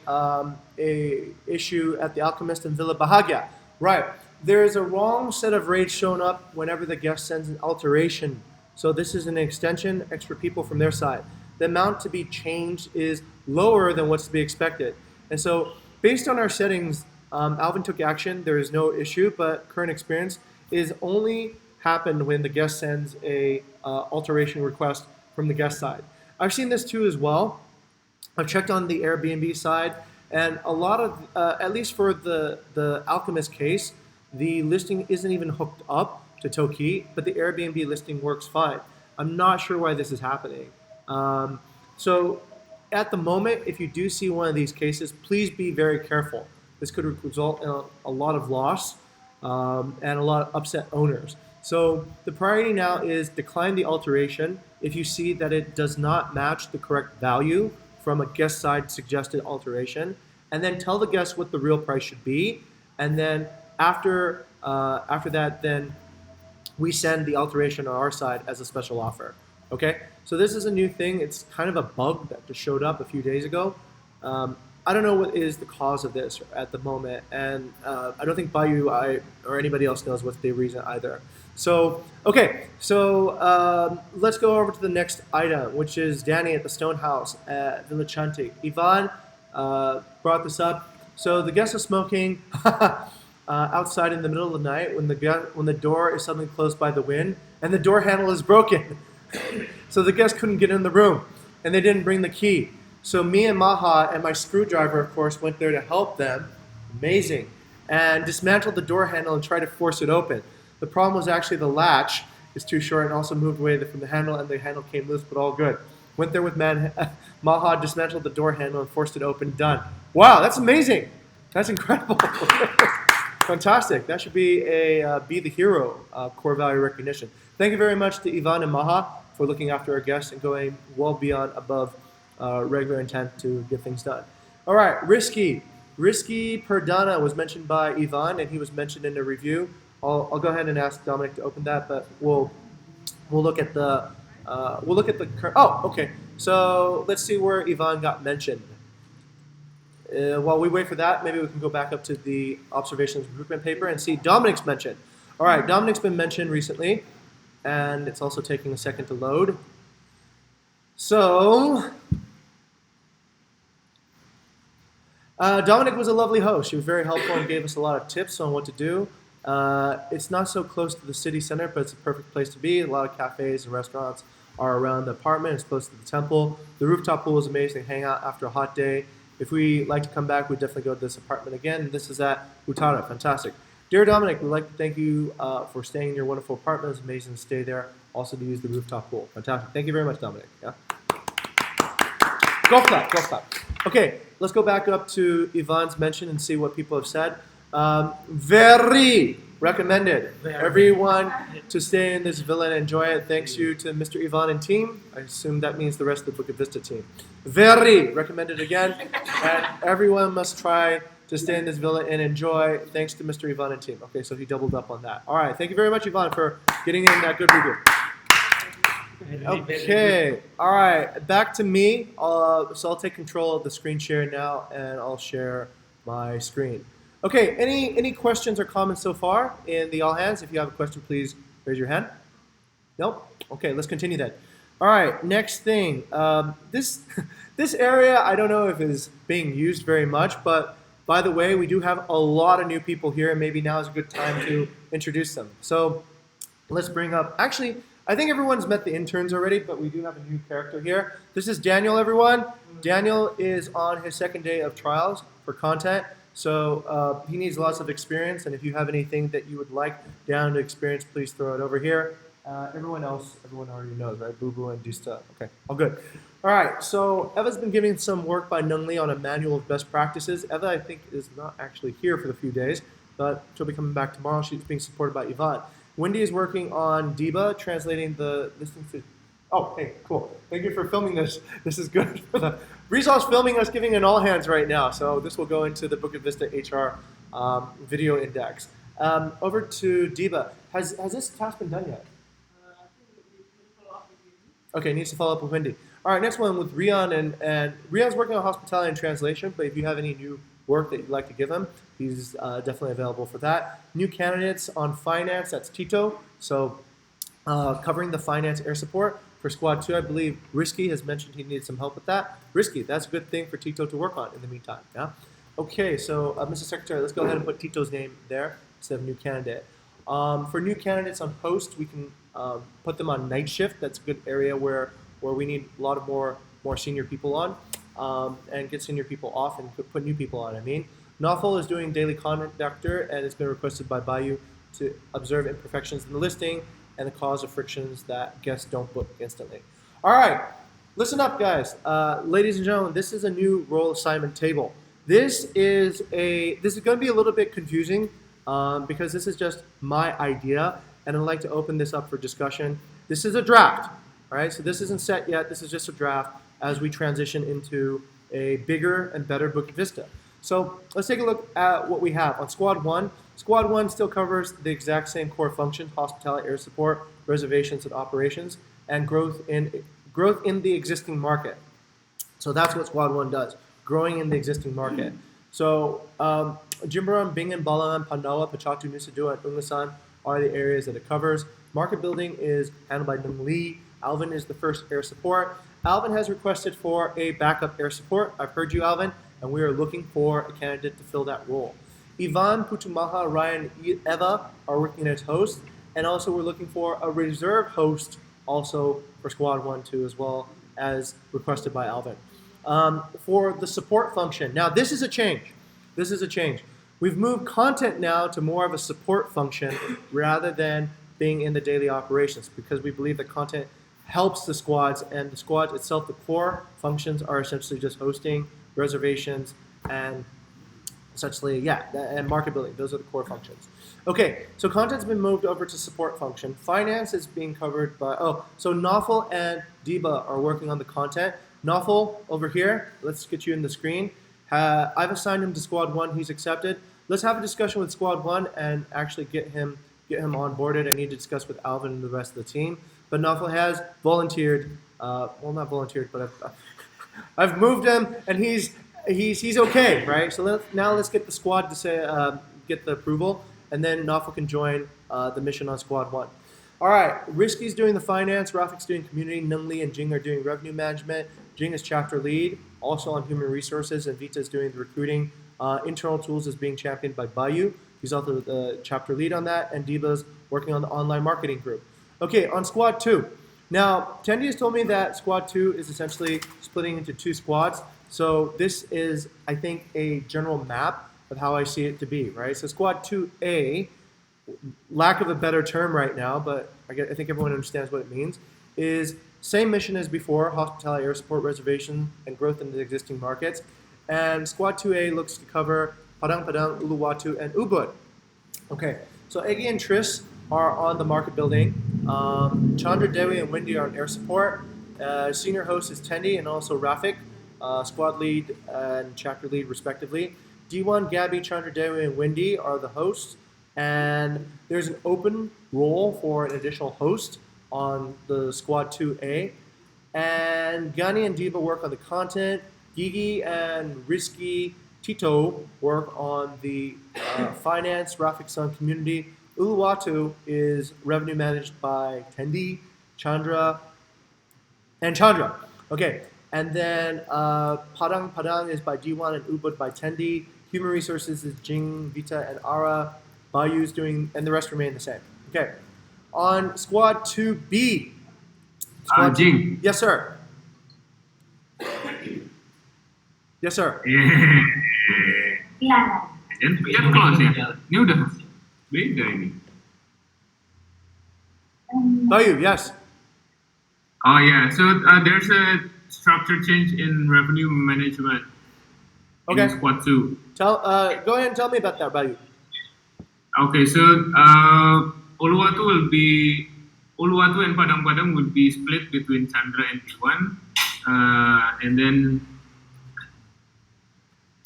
A: issue at the Alchemist in Villa Bahagia. Right, there is a wrong set of rates shown up whenever the guest sends an alteration. So this is an extension, extra people from their side. The amount to be changed is lower than what's to be expected. And so based on our settings, Alvin took action. There is no issue, but current experience is only happened when the guest sends a alteration request from the guest side. I've seen this too as well. I've checked on the Airbnb side, and a lot of, at least for the Alchemist case, the listing isn't even hooked up to Toki, but the Airbnb listing works fine. I'm not sure why this is happening. So at the moment, if you do see one of these cases, please be very careful. This could result in a lot of loss and a lot of upset owners. So the priority now is decline the alteration if you see that it does not match the correct value from a guest side suggested alteration, and then tell the guest what the real price should be, and then after that, then we send the alteration on our side as a special offer. Okay, so this is a new thing. It's kind of a bug that just showed up a few days ago. I don't know what is the cause of this at the moment, and I don't think Bayu or anybody else knows what's the reason either. So, okay, so let's go over to the next item, which is Danny at the Stone House at Villa Chanti. Ivan brought this up. So the guest is smoking outside in the middle of the night when the door is suddenly closed by the wind, and the door handle is broken. So the guest couldn't get in the room, and they didn't bring the key. So me and Maha and my screwdriver, of course, went there to help them. Amazing. And dismantled the door handle and tried to force it open. The problem was actually the latch is too short and also moved away from the handle, and the handle came loose, but all good. Went there with Maha, dismantled the door handle and forced it open. Done. Wow, that's amazing. That's incredible. Fantastic. That should be a Be the Hero core value recognition. Thank you very much to Ivan and Maha for looking after our guests and going well beyond above regular intent to get things done. All right, Risky. Risky Perdana was mentioned by Ivan, and he was mentioned in the review. I'll go ahead and ask Dominic to open that, but we'll look at the oh, okay. So let's see where Ivan got mentioned. While we wait for that, maybe we can go back up to the observations improvement paper and see Dominic's mentioned. All right, Dominic's been mentioned recently, and it's also taking a second to load. So Dominic was a lovely host. She was very helpful and gave us a lot of tips on what to do. It's not so close to the city center, but it's a perfect place to be. A lot of cafes and restaurants are around the apartment. It's close to the temple. The rooftop pool is amazing to hang out after a hot day. If we like to come back, we'd definitely go to this apartment again. This is at Utara. Fantastic. Dear Dominic, we'd like to thank you for staying in your wonderful apartment. It's amazing to stay there. Also to use the rooftop pool. Fantastic. Thank you very much, Dominic. Yeah. Golf clap, golf clap. Okay, let's go back up to Ivan's mention and see what people have said. Very recommended. Everyone to stay in this villa and enjoy it. Thanks you to Mr. Ivan and team. I assume that means the rest of the Bukit Vista team. Very recommended again. And everyone must try to stay in this villa and enjoy. Thanks to Mr. Ivan and team. Okay, so he doubled up on that. All right, thank you very much, Ivan, for getting in that good review. Okay, all right, back to me. So I'll take control of the screen share now, and I'll share my screen. Okay, any questions or comments so far in the all hands? If you have a question, please raise your hand. Nope? Okay, let's continue then. All right, next thing. This area, I don't know if it is being used very much, but by the way, we do have a lot of new people here, and maybe now is a good time to introduce them. So let's bring up, actually, I think everyone's met the interns already, but we do have a new character here. This is Daniel, everyone. Daniel is on his second day of trials for content. So he needs lots of experience, and if you have anything that you would like down to experience, please throw it over here. Everyone already knows, right? Boo Boo and Dusta. Okay, all good. All right, so Eva's been giving some work by Nung Lee on a manual of best practices. Eva, I think, is not actually here for the few days, but she'll be coming back tomorrow. She's being supported by Yvonne. Wendy is working on Deba, translating the listings to... Oh, hey, cool. Thank you for filming this. This is good. Resolve's filming us giving an all hands right now, so this will go into the Bukit Vista HR video index. Over to Deba. Has this task been done yet? Okay, needs to follow up with Wendy. All right, next one with Rion, and Rion's working on hospitality and translation, but if you have any new work that you'd like to give him, he's definitely available for that. New candidates on finance, that's Tito. So covering the finance air support for Squad 2, I believe Risky has mentioned he needs some help with that. Risky, that's a good thing for Tito to work on in the meantime. Yeah. Okay, so Mr. Secretary, let's go ahead and put Tito's name there instead of new candidate. For new candidates on host, we can put them on night shift. That's a good area where we need a lot of more senior people on, and get senior people off and put new people on. I mean, Nawful is doing daily conductor, and it's been requested by Bayou to observe imperfections in the listing and the cause of frictions that guests don't book instantly. All right, listen up, guys. Ladies and gentlemen, this is a new role assignment table. This is going to be a little bit confusing because this is just my idea, and I'd like to open this up for discussion. This is a draft, all right? So this isn't set yet. This is just a draft as we transition into a bigger and better Bukit Vista. So let's take a look at what we have on Squad 1. Squad 1 still covers the exact same core functions: hospitality, air support, reservations and operations, and growth in the existing market. So that's what Squad 1 does, growing in the existing market. So Jimbaran, Bingan, Balangan, Pandawa, Pachatu, Nusa Dua, and Ungasan are the areas that it covers. Market building is handled by Nung Lee. Alvin is the first air support. Alvin has requested for a backup air support. I've heard you, Alvin, and we are looking for a candidate to fill that role. Ivan, Putumaha, Ryan, Eva are working as hosts, and also we're looking for a reserve host also for Squad 1 too, as well as requested by Alvin. For the support function, now this is a change. This is a change. We've moved content now to more of a support function rather than being in the daily operations, because we believe that content helps the squads, and the squads itself, the core functions are essentially just hosting, reservations, and essentially, and market building. Those are the core functions. Okay, so content's been moved over to support function. Finance is being covered by, so Nawful and Deba are working on the content. Nawful, over here, let's get you in the screen. I've assigned him to Squad 1, he's accepted. Let's have a discussion with Squad 1 and actually get him onboarded. I need to discuss with Alvin and the rest of the team. But Nawful has volunteered, well, not volunteered, but I've moved him, and he's okay, right? So now let's get the squad to say, get the approval, and then Nawful can join the mission on Squad 1. All right, Risky's doing the finance, Rafik's doing community, Nungli and Jing are doing revenue management. Jing is chapter lead, also on human resources, and Vita is doing the recruiting. Internal tools is being championed by Bayou. He's also the chapter lead on that, and Deba's working on the online marketing group. Okay, on Squad 2. Now, Tendi has told me that Squad 2 is essentially splitting into 2 squads. So this is, I think, a general map of how I see it to be, right? So Squad 2A, lack of a better term right now, but I think everyone understands what it means, is same mission as before: hospitality, air support, reservation, and growth in the existing markets. And Squad 2A looks to cover Padang Padang, Uluwatu, and Ubud. Okay, so Eggy and Tris are on the market building. Chandra, Dewi, and Wendy are on air support. Senior host is Tendi and also Rafik, squad lead and chapter lead respectively. D1, Gabby, Chandra, Dewi, and Wendy are the hosts. And there's an open role for an additional host on the Squad 2A. And Gani and Diva work on the content. Gigi and Risky Tito work on the finance, Rafik Sun community. Uluwatu is revenue managed by Tendi, Chandra. Okay, and then Padang Padang is by D1 and Ubud by Tendi. Human resources is Jing, Vita, and Ara. Bayou's doing, and the rest remain the same. Okay, on Squad 2B.
E: Jing.
A: Yes, sir. Yes, sir.
D: Yeah.
E: Yang close ya. Ini udah beda ini.
A: Bayou, yes.
E: Oh yeah, so there's a structure change in revenue management.
A: Okay.
E: In Squad 2.
A: Go ahead and tell me about that, Bayou.
E: Okay, so Uluwatu and Padang Padang will be split between Chandra and D1, and then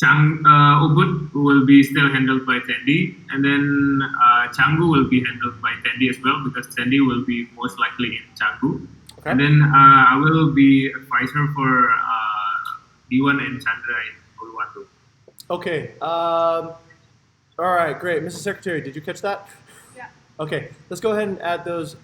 E: Ubud will be still handled by Tendi, and then Canggu will be handled by Tendi as well, because Tendi will be most likely in Canggu.
A: Okay.
E: And then I will be advisor for D1 and Chandra in Uluwatu.
A: Okay. All right, great. Mrs. Secretary, did you catch that?
G: Yeah.
A: Okay, let's go ahead and add those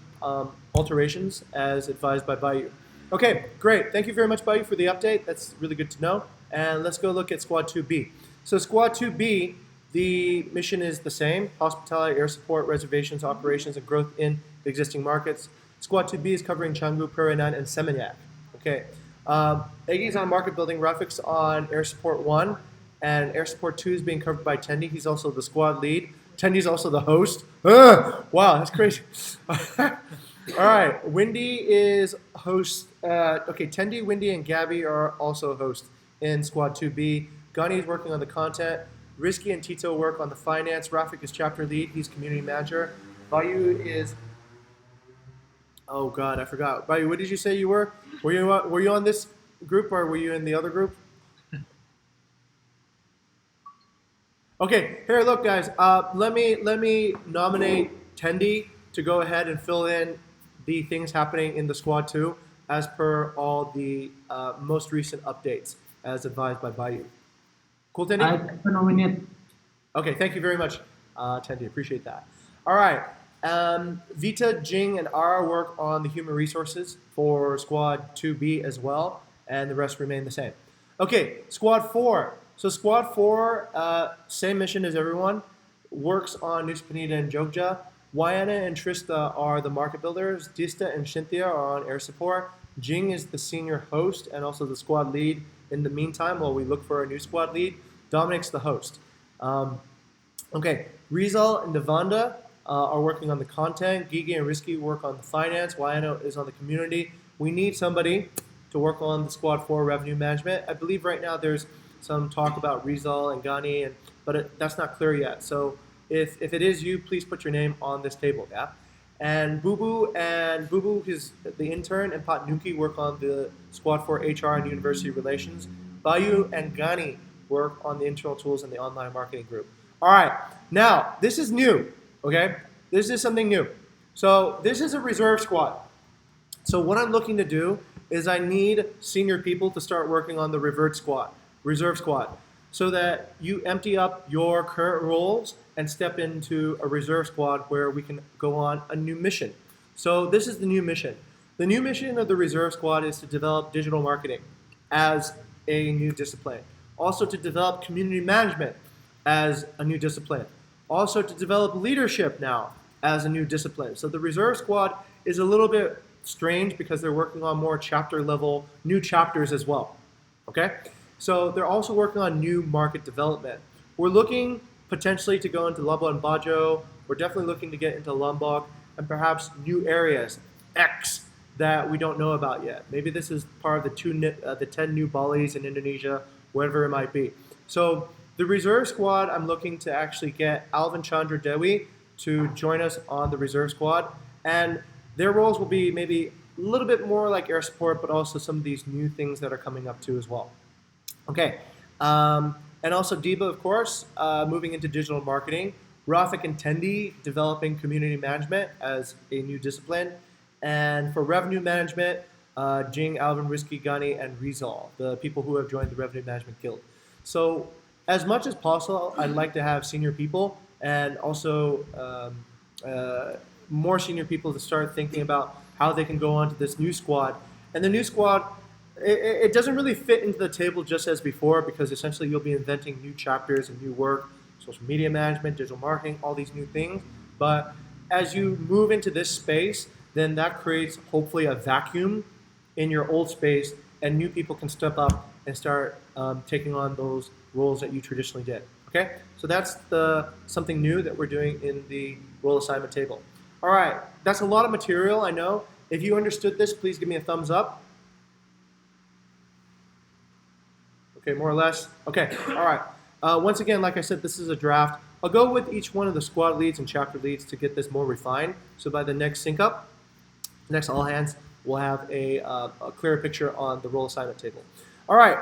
A: alterations as advised by Bayou. Okay, great. Thank you very much, Bayou, for the update. That's really good to know. And let's go look at Squad 2B. So Squad 2B, the mission is the same: hospitality, air support, reservations, operations, and growth in existing markets. Squad 2B is covering Canggu, Perianan, and Seminyak. Okay. Eggy's on market building, Rafik's on air support 1, and air support 2 is being covered by Tendi. He's also the squad lead. Tendi's also the host. Wow, that's crazy. All right, Windy is host. Okay, Tendi, Windy, and Gabby are also hosts in Squad 2B. Gani is working on the content. Risky and Tito work on the finance. Rafik is chapter lead. He's community manager. Bayu is... Oh, God, I forgot. Bayu, what did you say you were? Were you on this group or were you in the other group? Okay, here, look, guys. Let me nominate Tendi to go ahead and fill in the things happening in the Squad 2 as per all the most recent updates as advised by Bayou. Cool, Tendi?
C: I nominate.
A: Okay, thank you very much, Tendi. Appreciate that. All right. Vita, Jing, and Ara work on the human resources for Squad 2B as well, and the rest remain the same. Okay, Squad 4. So Squad 4, same mission as everyone, works on Nusa Penida and Jogja. Wayana and Trista are the market builders. Dista and Shinthia are on air support. Jing is the senior host and also the squad lead in the meantime while we look for a new squad lead. Dominic's the host. Okay, Rizal and Devanda are working on the content. Gigi and Risky work on the finance. Wayano is on the community. We need somebody to work on the Squad 4 revenue management. I believe right now there's some talk about Rizal and Gani, but that's not clear yet. So if it is you, please put your name on this table, yeah? And Bubu is the intern, and Patnuki work on the Squad 4 HR and university relations. Bayu and Gani work on the internal tools and the online marketing group. All right, now this is new, okay? This is something new. So this is a reserve squad. So what I'm looking to do is I need senior people to start working on the reserve squad, so that you empty up your current roles and step into a reserve squad where we can go on a new mission. So this is the new mission. The new mission of the reserve squad is to develop digital marketing as a new discipline. Also to develop community management as a new discipline. Also to develop leadership now as a new discipline. So the reserve squad is a little bit strange because they're working on more chapter level, new chapters as well, okay? So they're also working on new market development. We're looking potentially to go into Labuan Bajo. We're definitely looking to get into Lombok and perhaps new areas, X, that we don't know about yet. Maybe this is part of the 10 new Balis in Indonesia, whatever it might be. So the reserve squad, I'm looking to actually get Alvin Chandra Dewi to join us on the reserve squad. And their roles will be maybe a little bit more like air support, but also some of these new things that are coming up too as well. Okay, and also Deba, of course, moving into digital marketing. Rafik and Tendi developing community management as a new discipline. And for revenue management, Jing, Alvin, Risky, Gani, and Rizal, the people who have joined the Revenue Management Guild. So as much as possible, I'd like to have senior people and also more senior people to start thinking about how they can go on to this new squad. And the new squad, it doesn't really fit into the table just as before, because essentially you'll be inventing new chapters and new work, social media management, digital marketing, all these new things. But as you move into this space, then that creates hopefully a vacuum in your old space, and new people can step up and start taking on those roles that you traditionally did. Okay, so that's something new that we're doing in the role assignment table. All right, that's a lot of material, I know. If you understood this, please give me a thumbs up. Okay, more or less. Okay, all right. Once again, like I said, this is a draft. I'll go with each one of the squad leads and chapter leads to get this more refined. So by the next sync up, next all hands, we'll have a clearer picture on the role assignment table. All right,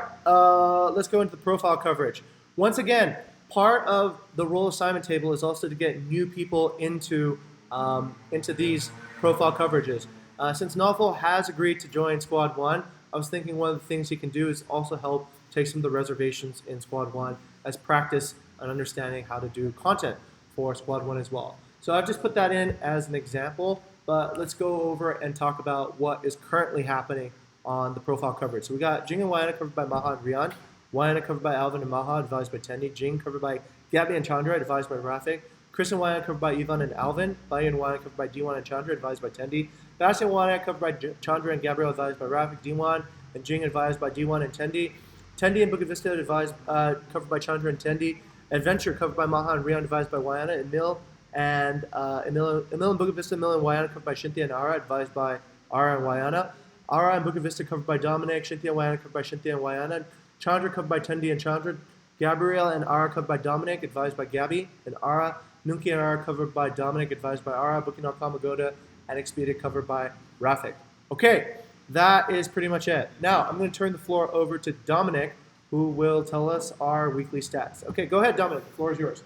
A: let's go into the profile coverage. Once again, part of the role assignment table is also to get new people into these profile coverages. Since Novel has agreed to join Squad 1, I was thinking one of the things he can do is also help take some of the reservations in Squad 1 as practice on understanding how to do content for Squad 1 as well. So I've just put that in as an example, but let's go over and talk about what is currently happening on the profile coverage. So we got Jing and Wayana covered by Maha and Rian, Wayana covered by Alvin and Maha, advised by Tendi, Jing covered by Gabby and Chandra, advised by Rafik, Chris and Wayana covered by Ivan and Alvin, Bayi and Wayana covered by D1 and Chandra, advised by Tendi, Basti and Wayana covered by Chandra and Gabriel, advised by Rafik, D1 and Jing, advised by D1 and Tendi, Tendi and Bukit Vista, advised, covered by Chandra and Tendi, Adventure covered by Maha and Rian, advised by Wayana, Emil and Emil and Bukit Vista, Emil and Wayana covered by Shinti and Ara, advised by Ara and Wayana, Ara and Bukit Vista covered by Dominic, Shinti and Wayana covered by Shinti and Wayana, Chandra covered by Tendi and Chandra, Gabriel and Ara covered by Dominic, advised by Gabby and Ara, Nunki and Ara covered by Dominic, advised by Ara, Booking.com, Agoda, and Expedia covered by Rafik. Okay, that is pretty much it. Now, I'm going to turn the floor over to Dominic, who will tell us our weekly stats. Okay, go ahead, Dominic. The floor is yours.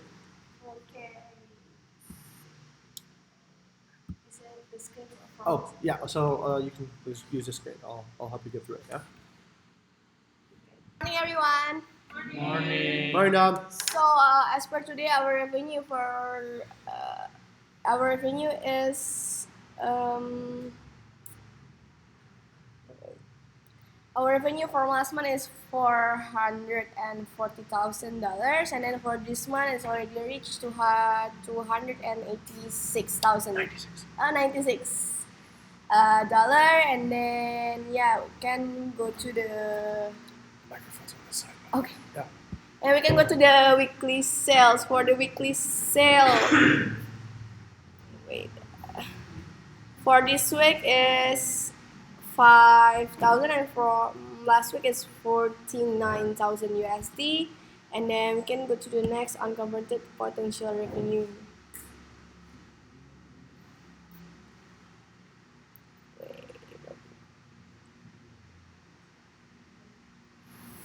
G: Okay. Is it the screen or
A: Oh, yeah, so you can please use the screen. I'll help you get through it, yeah?
G: Morning, everyone.
A: Morning, Dom.
G: So, as per today, our revenue is our revenue for last month is $440,000, and then for this month it's already reached to 286,000. 96 dollar, and then yeah, we can go to the
A: Microphone's on the side.
G: okay.
A: Yeah.
G: And we can go to the weekly sales. For the weekly sale, wait. For this week is 5,000, and from last week is 49,000 USD. And then we can go to the next unconverted potential revenue.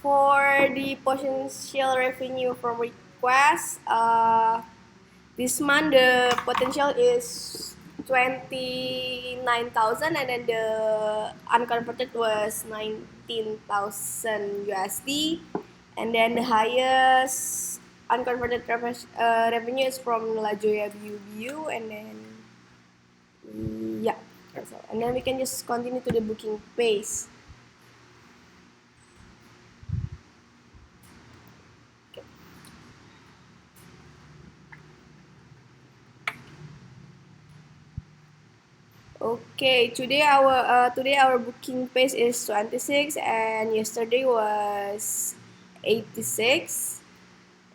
G: For the potential revenue from requests, this month the potential is 29,000, and then the unconverted was 19,000 USD, and then the highest unconverted revenue is from La Jolla View, and then yeah, that's all. And then we can just continue to the booking page. Okay, today our booking pace is 26, and yesterday was 86,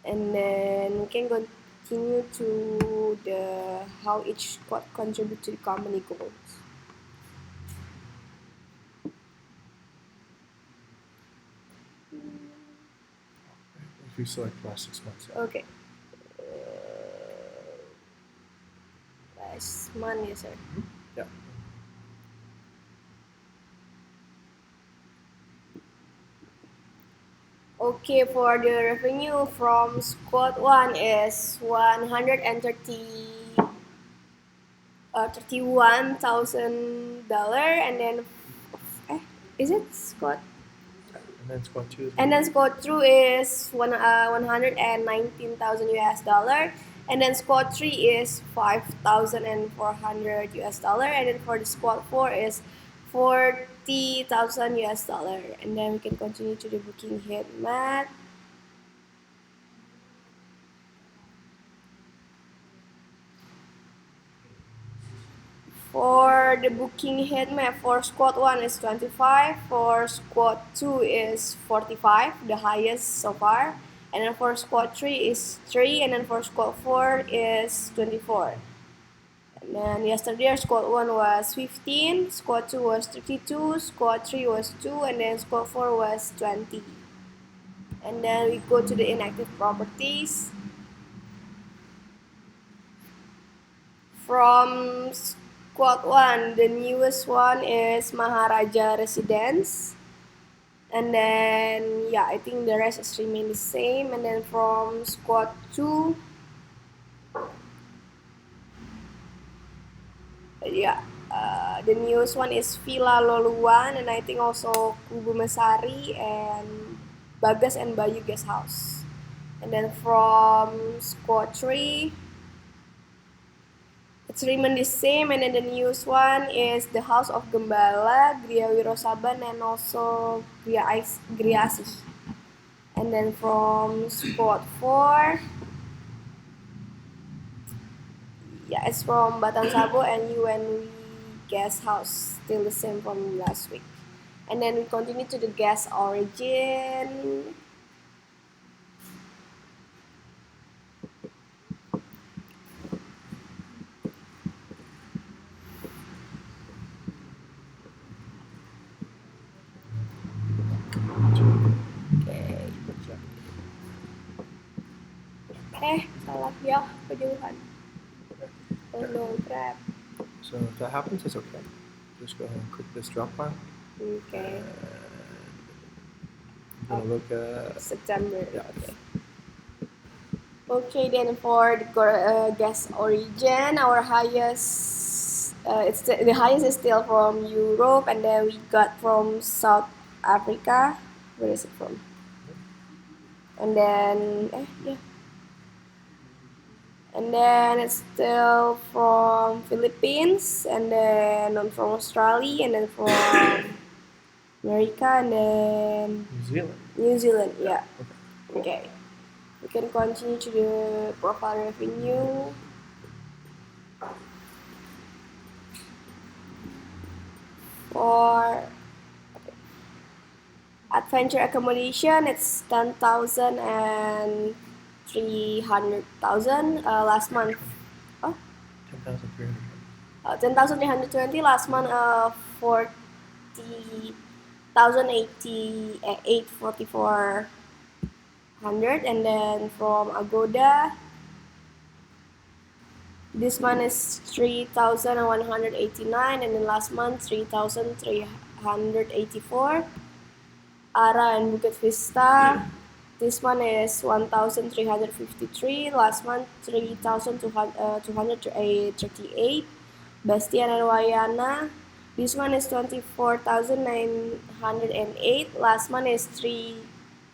G: and then we can continue to the how each squad contribute to the company goals.
A: If you select last 6 months.
G: Okay. Last month, yes, sir.
A: Yeah.
G: Okay, for the revenue from squad 1 is 31,000 dollar, and then is it squad?
A: And then squad 2 is
G: And then squad 2 is 119,000 US dollar, and then squad 3 is 5,400 US dollar, and then for the squad 4 is 40,000 US dollar, and then we can continue to the booking head map. For the booking head map, for squad 1 is 25, for squad 2 is 45, the highest so far, and then for squad 3 is 3, and then for squad 4 is 24. And then yesterday squad 1 was 15, squad 2 was 32, squad 3 was 2, and then squad 4 was 20. And then we go to the inactive properties. From squad 1, the newest one is Maharaja Residence. And then, yeah, I think the rest is remain the same. And then from squad 2, The newest one is Villa Loluan, and I think also Kubu Mesari and Bagas and Bayu Guest House. And then from squad 3, it's remain the same, and then the newest one is the House of Gembala, Gria Wirosaban, and also Gria Asih. And then from squad 4, yeah, it's from Batang Sabo and UNW Guest House, still the same from last week. And then we continue to the guest origin. Salah ya, kejauhan. Oh no, crap.
A: So if that happens, it's okay. Just go ahead and click this drop bar.
G: Okay.
A: I'm gonna look at
G: September.
A: Yeah.
G: Okay. Okay, then for the guest origin, our highest, the highest is still from Europe, and then we got from South Africa. Where is it from? And then, yeah. And then it's still from Philippines, and then from Australia, and then from America, and then
A: New Zealand.
G: New Zealand, yeah. Okay. We can continue to the profile revenue. For adventure accommodation, it's 10,000 and 300,000 last month.
A: 10,300.
G: 10,320 last month. 40,084, and then from Agoda, this month is 3,189, and then last month 3,384. Ara and Bukit Vista, this one is 1,353, last month 3,238. Bastian and Wayana, this one is 24,908, last month is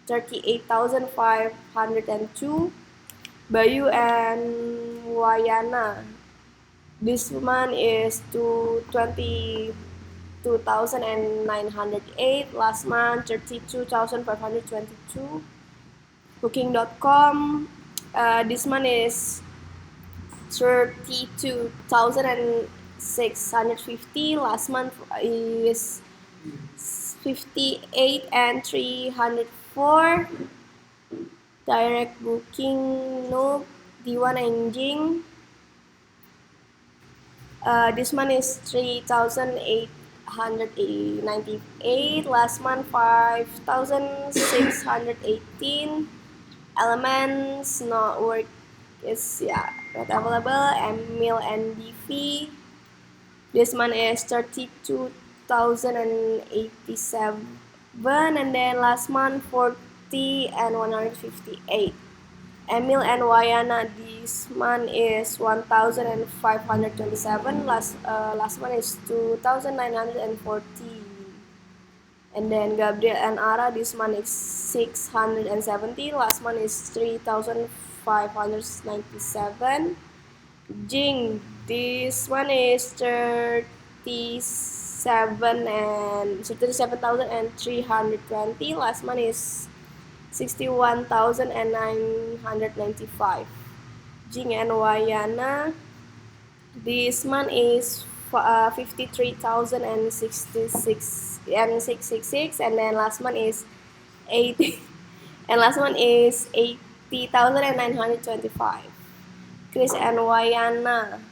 G: 38,502. Bayu and Wayana, this month is 22,908, last month 32,522. Booking.com, this month is 32,650, last month is 58 and 304. Direct booking, no. D1 Enjing, this month is 3,898, last month 5,618. Elements not work is not available. Emil and DV, this month is 32,087, and then last month 40 and 158. Emil and Wayana, this month is 1,527. Last month is 2,914. And then Gabriel and Ara, this month is 670. Last month is 3,597. Jing, this one is 37,320. Last month is 61,995. Jing and Wayana, this month is 53,066 and 666, and then last month is 80 and last month is 80,925. Chris and Wayana,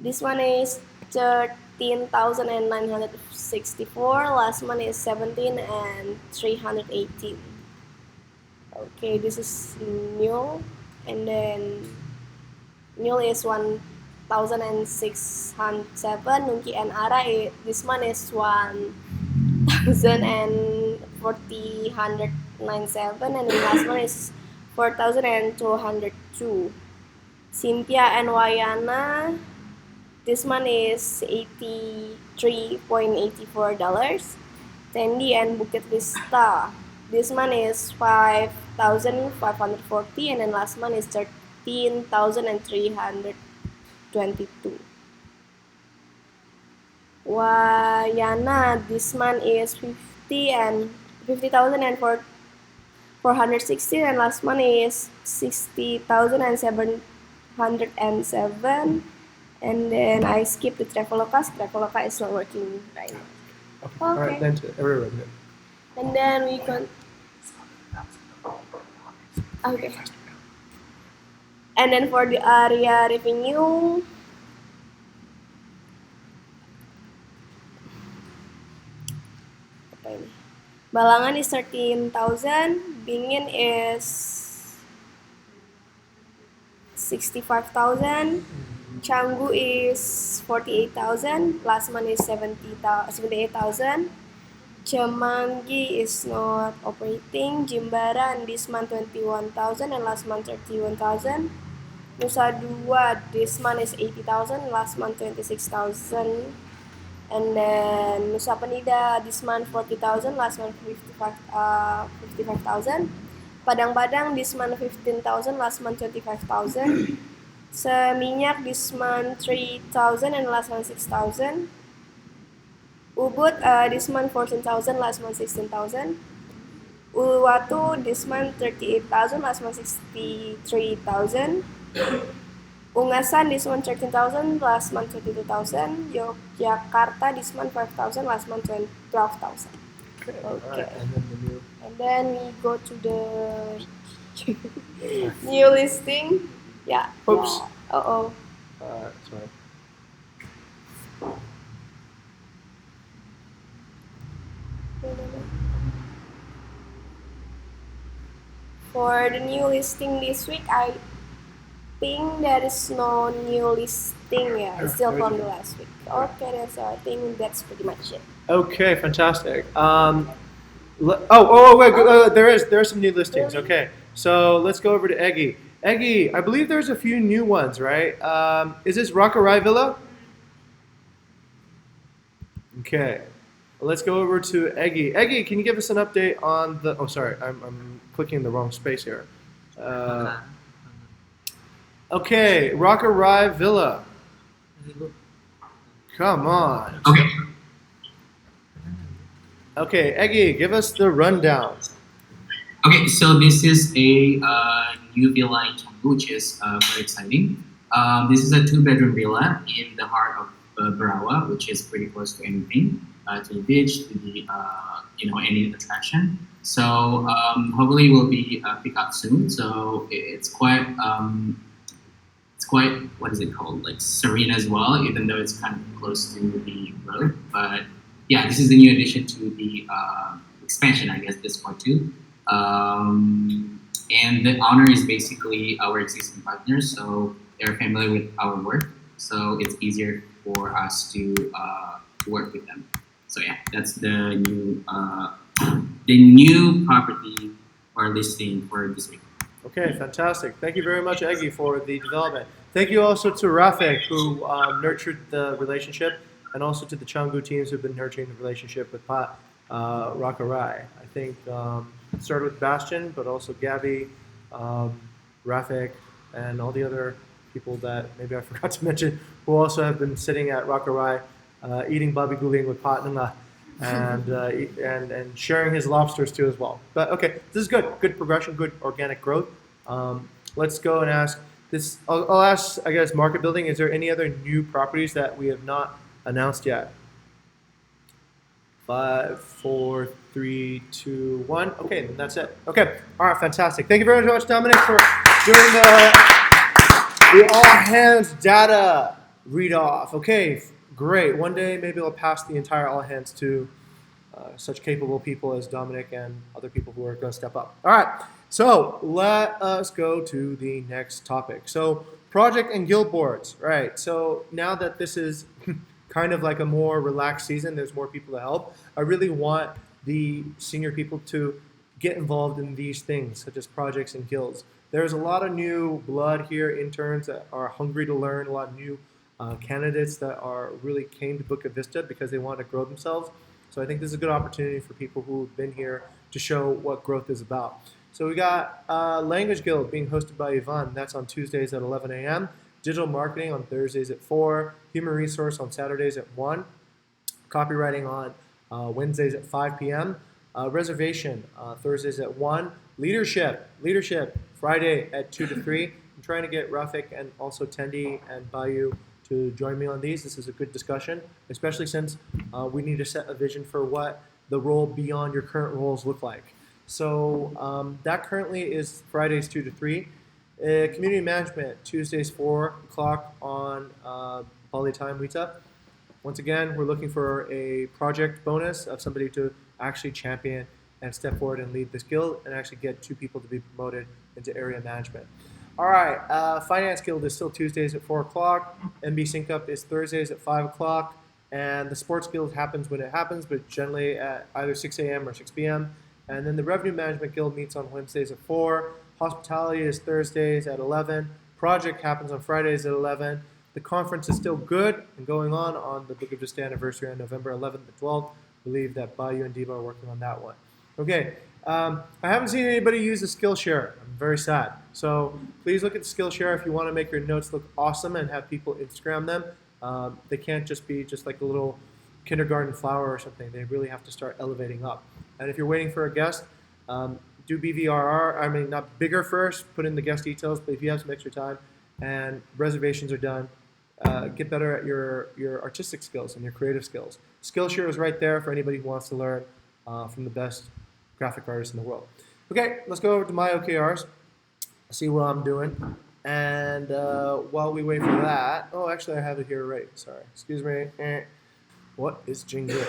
G: this one is 13,964. Last month is 17 and 318. Okay, this is Mule, and then Mule is 1,607. Nungki and Ara, this month is 1,097, and then last month is 4,202. Cynthia and Wayana, This month is $83.84. Tandy and Bukit Vista. This month is 5,540, and then last month is 13,322. Wayana, this month is 50,000 and 460, and last month is 60,707. And then I skip the Traveloka. Traveloka is not working right now.
A: Okay. All right, then to every revenue.
G: And then we can. Okay. And then for the area revenue, apa ini? Balangan is 13,000, Bingin is 65,000, Canggu is 48,000, last month is 78,000, Cemangi is not operating, Jimbaran this month 21,000 and last month 31,000, Nusa Dua this month is 80,000, last month 26,000, and then Nusa Penida this month 40,000, last month 55,000. Padang-Padang this month 15,000, last month 25,000. Seminyak this month 3,000 and last month 6,000. Ubud this month 14,000, last month 16,000. Uluwatu this month 38,000, last month 63,000. Ungasan this month 13,000, last month 22,000. Yogyakarta this month 5,000, last month 12,000.
A: Okay.
G: Okay.
A: All right, and then the new.
G: And then we go to the new listing. Yeah.
A: Oops.
G: Yeah. Uh-oh.
A: Sorry.
G: For the new listing this week, I think there is no new listing. Yeah, it's still from the last week. Okay, then so I think that's pretty much it.
A: Okay, fantastic. Wait, there are some new listings.
G: Really?
A: Okay, so let's go over to Eggy. Eggy, I believe there's a few new ones, right? Is this Rakarai Villa? Okay, let's go over to Eggy. Eggy, can you give us an update on the? Oh, sorry, I'm clicking the wrong space here. Okay, Rakarai Villa. Come on.
B: Okay.
A: Okay, Eggy, give us the rundown.
B: Okay, so this is a new villa in Canggu, which is very exciting. This is a two-bedroom villa in the heart of Barawa, which is pretty close to anything, to the beach, to the any attraction. So hopefully it will be pick up soon. So it's quite what is it called, like serene as well, even though it's kind of close to the road. But yeah, this is the new addition to the expansion, I guess, this part too. And the owner is basically our existing partners, so they're familiar with our work, so it's easier for us to work with them. So yeah, that's the new property or listing for this week.
A: Okay, fantastic. Thank you very much, Eggy, for the development. Thank you also to Rafik, who nurtured the relationship, and also to the Canggu teams who've been nurturing the relationship with Pat Rakarai. I think it started with Bastion, but also Gabby, Rafik, and all the other people that maybe I forgot to mention, who also have been sitting at Rakarai, eating babi guling with Pat Nunga, and sharing his lobsters too as well. But okay, this is good progression, good organic growth. Let's go and ask this. I'll ask, I guess, market building. Is there any other new properties that we have not announced yet? 5, 4, 3, 2, 1. Okay, then that's it. Okay, all right, fantastic. Thank you very much, Dominic, for doing the all hands data read off. Okay, great. One day maybe I'll pass the entire all hands to such capable people as Dominic and other people who are going to step up. All right, so let us go to the next topic. So project and guild boards, right? So now that this is kind of like a more relaxed season, there's more people to help. I really want the senior people to get involved in these things, such as projects and guilds. There's a lot of new blood here, interns that are hungry to learn, a lot of new candidates that are really came to Bukit Vista because they want to grow themselves. So I think this is a good opportunity for people who've been here to show what growth is about. So we got Language Guild being hosted by Yvonne. That's on Tuesdays at 11 a.m. Digital Marketing on Thursdays at 4. Human Resource on Saturdays at 1. Copywriting on Wednesdays at 5 p.m. Reservation Thursdays at 1. Leadership Friday at 2 to 3. I'm trying to get Rafik and also Tendi and Bayu to join me on these. This is a good discussion, especially since we need to set a vision for what the role beyond your current roles look like. So that currently is Fridays 2 to 3. Community management, Tuesdays 4 o'clock on Bali Time Wita. Once again, we're looking for a project bonus of somebody to actually champion and step forward and lead this guild and actually get 2 people to be promoted into area management. All right, Finance Guild is still Tuesdays at 4 o'clock. MB Sync Up is Thursdays at 5 o'clock. And the Sports Guild happens when it happens, but generally at either 6 a.m. or 6 p.m. And then the Revenue Management Guild meets on Wednesdays at 4. Hospitality is Thursdays at 11. Project happens on Fridays at 11. The conference is still good and going on the Bukit Vista anniversary on November 11th and 12th. I believe that Bayu and Deba are working on that one. Okay, I haven't seen anybody use the Skillshare. I'm very sad. So please look at the Skillshare if you want to make your notes look awesome and have people Instagram them. They can't just be just like a little kindergarten flower or something. They really have to start elevating up. And if you're waiting for a guest, do BVRR. I mean, not bigger first, put in the guest details, but if you have some extra time and reservations are done, get better at your artistic skills and your creative skills. Skillshare is right there for anybody who wants to learn from the best graphic artists in the world. Okay, let's go over to my OKRs, see what I'm doing. And while we wait for that, oh, actually I have it here right. Sorry, excuse me. What is Jingle?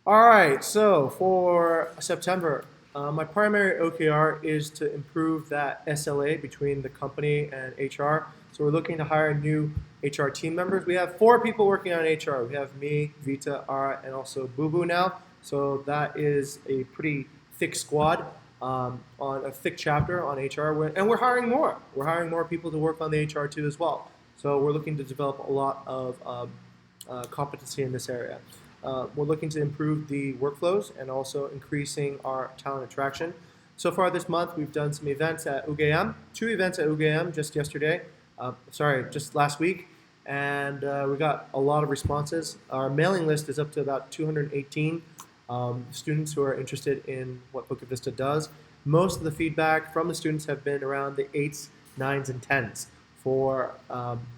A: All right, so for September, my primary OKR is to improve that SLA between the company and HR. So we're looking to hire new HR team members. We have 4 people working on HR. We have me, Vita, Ara, and also Boo Boo now. So that is a pretty thick squad on a thick chapter on HR. And we're hiring more. We're hiring more people to work on the HR too as well. So we're looking to develop a lot of competency in this area. We're looking to improve the workflows and also increasing our talent attraction. So far this month, we've done some events at UGM, 2 events at UGM just yesterday, just last week, and we got a lot of responses. Our mailing list is up to about 218 students who are interested in what Bukit Vista does. Most of the feedback from the students have been around the 8s, 9s, and 10s for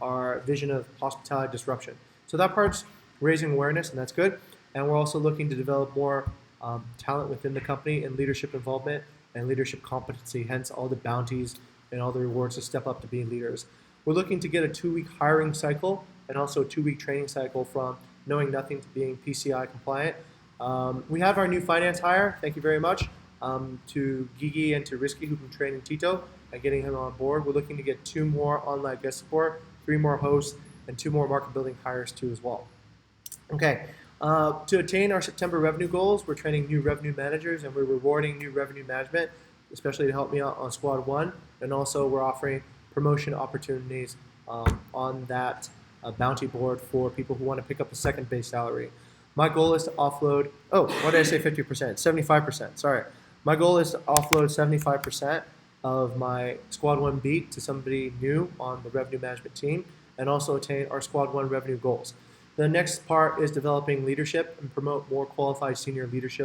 A: our vision of hospitality disruption. So that part's raising awareness, and that's good. And we're also looking to develop more talent within the company and leadership involvement and leadership competency, hence all the bounties and all the rewards to step up to being leaders. We're looking to get a 2-week hiring cycle and also a 2-week training cycle from knowing nothing to being PCI compliant. We have our new finance hire, thank you very much, to Gigi and to Risky, who've been training Tito and getting him on board. We're looking to get 2 more online guest support, 3 more hosts, and 2 more market building hires too as well. Okay, to attain our September revenue goals, we're training new revenue managers and we're rewarding new revenue management, especially to help me out on Squad 1. And also we're offering promotion opportunities on that bounty board for people who want to pick up a second base salary. My goal is to offload, what did I say 50%? 75%, sorry. My goal is to offload 75% of my Squad 1 beat to somebody new on the revenue management team and also attain our Squad 1 revenue goals. The next part is developing leadership and promote more qualified senior leaders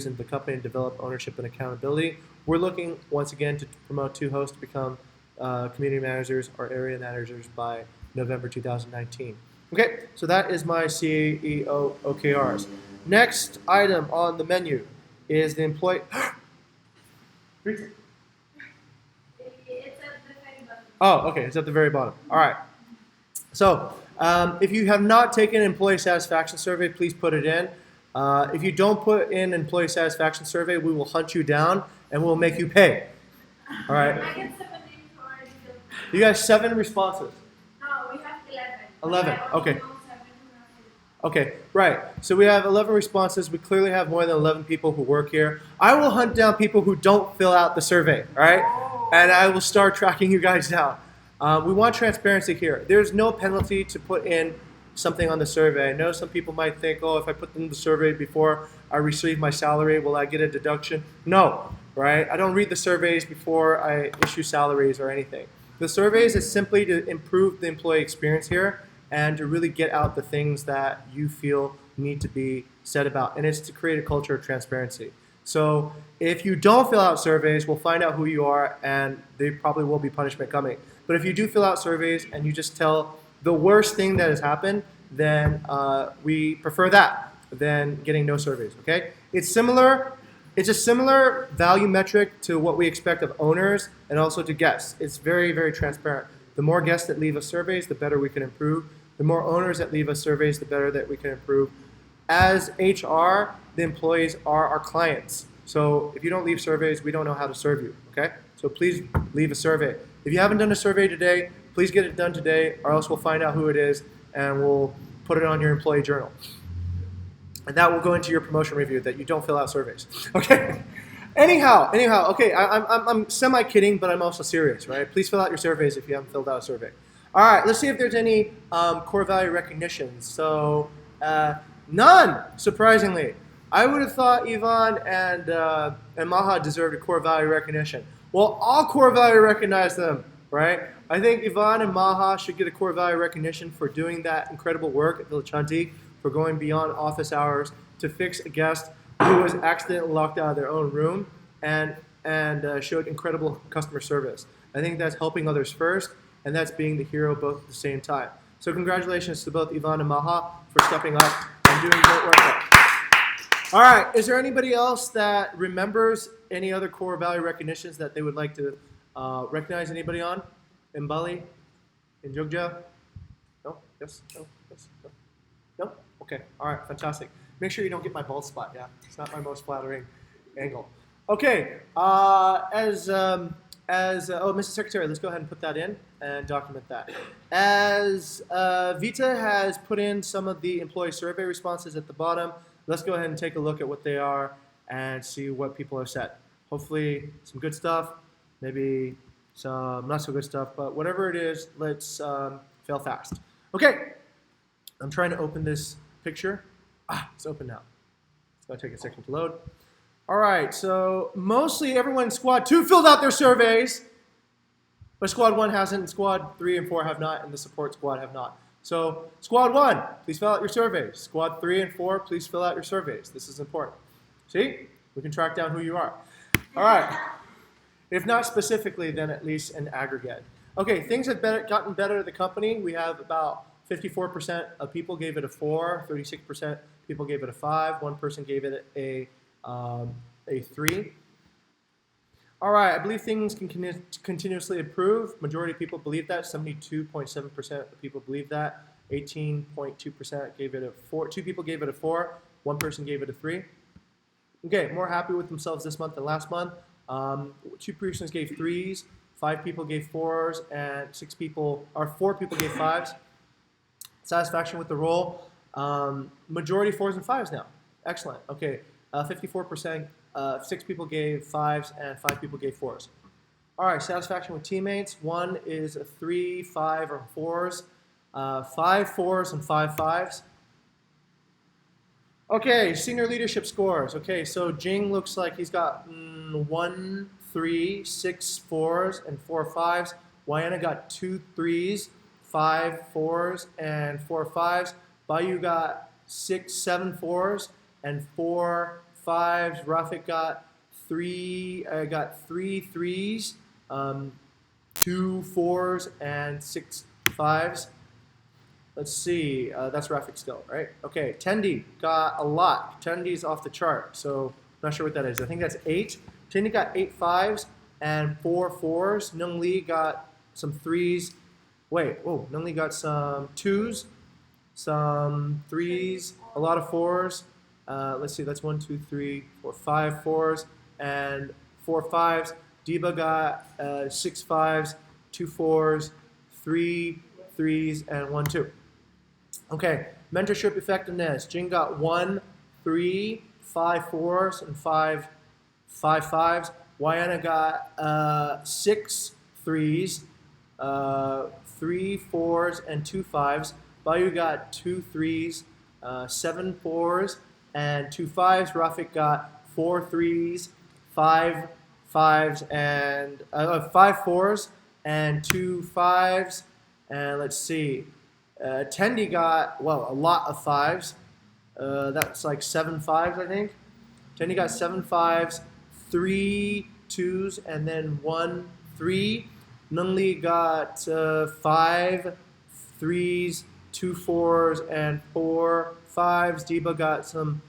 A: in the company and develop ownership and accountability. We're looking, once again, to promote 2 hosts to become community managers or area managers by November 2019. Okay, so that is my CEO OKRs. Next item on the menu is the employee... Oh, okay, it's at the very bottom. All right. So, if you have not taken an employee satisfaction survey, please put it in. If you don't put in an employee satisfaction survey, we will hunt you down and we'll make you pay. All right.
G: I get 17 for
A: You got 7 responses.
G: No, we have 11.
A: 11.
G: I only
A: Okay.
G: know 7 who have it.
A: Okay, right. So we have 11 responses. We clearly have more than 11 people who work here. I will hunt down people who don't fill out the survey, all right? And I will start tracking you guys down. We want transparency here. There's no penalty to put in something on the survey. I know some people might think, oh, if I put in the survey before I receive my salary, will I get a deduction? No, right? I don't read the surveys before I issue salaries or anything. The surveys is simply to improve the employee experience here and to really get out the things that you feel need to be said about. And it's to create a culture of transparency. So if you don't fill out surveys, we'll find out who you are, and there probably will be punishment coming. But if you do fill out surveys and you just tell the worst thing that has happened, then we prefer that than getting no surveys, okay? It's similar. It's a similar value metric to what we expect of owners and also to guests. It's very, very transparent. The more guests that leave us surveys, the better we can improve. The more owners that leave us surveys, the better that we can improve. As HR, the employees are our clients. So if you don't leave surveys, we don't know how to serve you, okay? So please leave a survey. If you haven't done a survey today, please get it done today, or else we'll find out who it is and we'll put it on your employee journal. And that will go into your promotion review that you don't fill out surveys, okay? Anyhow, okay, I'm semi-kidding, but I'm also serious, right? Please fill out your surveys if you haven't filled out a survey. All right, let's see if there's any core value recognitions. So none, surprisingly. I would have thought Ivan and Maha deserved a core value recognition. Well, all core value recognize them, right? I think Ivan and Maha should get a core value recognition for doing that incredible work at Villa Chanti, for going beyond office hours to fix a guest who was accidentally locked out of their own room and showed incredible customer service. I think that's helping others first, and that's being the hero both at the same time. So congratulations to both Ivan and Maha for stepping up and doing great work there. All right, is there anybody else that remembers any other core value recognitions that they would like to recognize? Anybody on? In Bali? In Jogja? No? Yes? No? Yes? No? No? Okay, all right, fantastic. Make sure you don't get my bald spot, yeah? It's not my most flattering angle. Okay, oh, Mr. Secretary, let's go ahead and put that in and document that. As Vita has put in some of the employee survey responses at the bottom, let's go ahead and take a look at what they are and see what people have said. Hopefully some good stuff, maybe some not so good stuff, but whatever it is, let's fail fast. Okay, I'm trying to open this picture. It's open now. It's gonna take a second to load. All right, so mostly everyone in Squad 2 filled out their surveys, but Squad 1 hasn't, and Squad 3 and 4 have not, and the support squad have not. So Squad 1, please fill out your surveys. Squad 3 and 4, please fill out your surveys. This is important. See? We can track down who you are. All right. If not specifically, then at least in aggregate. Okay, things have gotten better at the company. We have about 54% of people gave it a 4, 36% people gave it a 5, one person gave it a 3. All right, I believe things can continuously improve. Majority of people believe that. 72.7% of people believe that. 18.2% gave it a 4. 2 people gave it a 4. 1 person gave it a 3. Okay, more happy with themselves this month than last month. 2 persons gave 3s. 5 people gave 4s, and 4 people gave 5s. Satisfaction with the role. Majority 4s and 5s now. Excellent. Okay, 54%. 6 people gave 5s and 5 people gave 4s. All right, satisfaction with teammates. 1 is a 3, 5, or 4s. 5 4s and 5 5s. Okay, senior leadership scores. Okay, so Jing looks like he's got 1 3, 6 4s, and 4 5s. Wayana got 2 3s, 5 4s, and 4 5s. Bayu got 6 7 4s and 4 5s. Rafik got 3 3s, 2 4s, and 6 5s. Let's see, that's Rafik still, right? Okay, Tendi got a lot. Tendi's off the chart, so I'm not sure what that is. I think that's 8. Tendi got 8 5s and 4 4s. Nung Lee got some 3s. Nung Lee got some 2s, some 3s, a lot of 4s. Let's see, that's 1, 2, 3, 4, 5 4s and 4 5s. Deba got 6 5s, 2 4s, 3 3s, and 1 2. Okay, mentorship effectiveness. Jing got 1 3, 5 4s, and 5 5s. Wayana got 6 3s, 3 4s, and 2 5s. Bayu got 2 3s, 7 4s, and 2 5s. Rafik got 4 3s, 5 5s, and 5 4s, and 2 5s. And let's see, Tendi got, well, a lot of 5s. That's like 7 5s, I think. Tendi got 7 5s, 3 2s, and then 1 3. Nunli got 5 3s, 2 4s, and 4 5s. Deba got some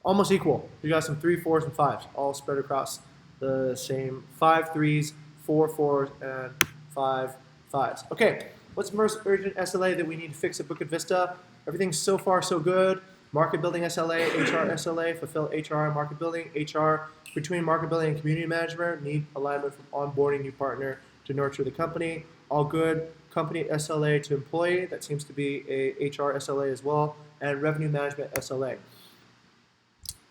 A: almost equal. You got some 3 4s and 5s, all spread across the same 5 3s, 4 4s, and 5 5s. Okay, what's the most urgent SLA that we need to fix at Bukit Vista? Everything's so far so good. Market building SLA, HR SLA, fulfill HR and market building. HR between market building and community management need alignment from onboarding new partner to nurture the company. All good. Company SLA to employee, that seems to be a HR SLA as well, and revenue management SLA.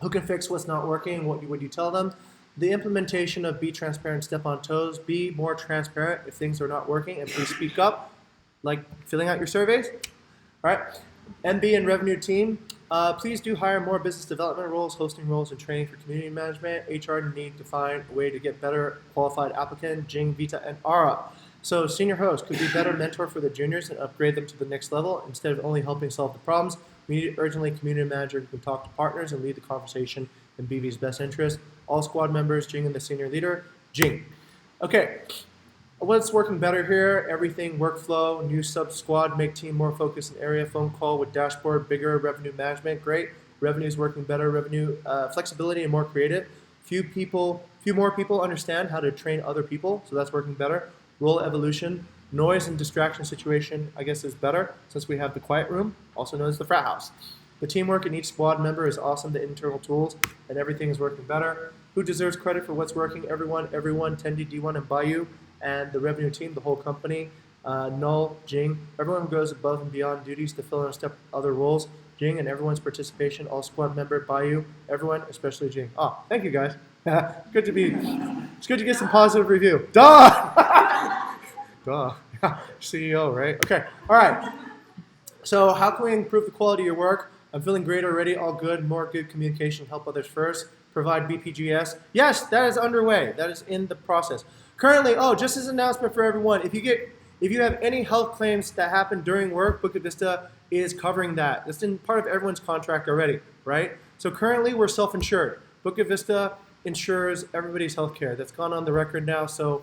A: Who can fix what's not working? What would you tell them? The implementation of be transparent, step on toes. Be more transparent if things are not working, and please speak up, like filling out your surveys. All right. MB and revenue team, please do hire more business development roles, hosting roles, and training for community management. HR need to find a way to get better qualified applicant, Jing, Vita, and Ara. So senior host could be better mentor for the juniors and upgrade them to the next level instead of only helping solve the problems. We need urgently community manager who can talk to partners and lead the conversation in BV's best interest. All squad members, Jing and the senior leader, Jing. Okay, what's working better here? Everything, workflow, new sub squad, make team more focused in area, phone call with dashboard, bigger revenue management, great. Revenue's working better, revenue flexibility and more creative. Few more people understand how to train other people, so that's working better. Role evolution, noise and distraction situation, I guess is better since we have the quiet room, also known as the frat house. The teamwork in each squad member is awesome, the internal tools, and everything is working better. Who deserves credit for what's working? Everyone, Tendi, D1, and Bayu, and the revenue team, the whole company. Null, Jing, everyone who goes above and beyond duties to fill in step other roles. Jing and everyone's participation, all squad member, Bayu, everyone, especially Jing. Oh, thank you guys. It's good to get some positive review. Duh! Duh. CEO, right? Okay, all right. So how can we improve the quality of your work? I'm feeling great already, all good, more good communication, help others first, provide BPGS. Yes, that is underway, that is in the process. Currently, just as an announcement for everyone, if you have any health claims that happen during work, Bukit Vista is covering that. It's in part of everyone's contract already, right? So currently we're self-insured. Bukit Vista insures everybody's health care. That's gone on the record now, so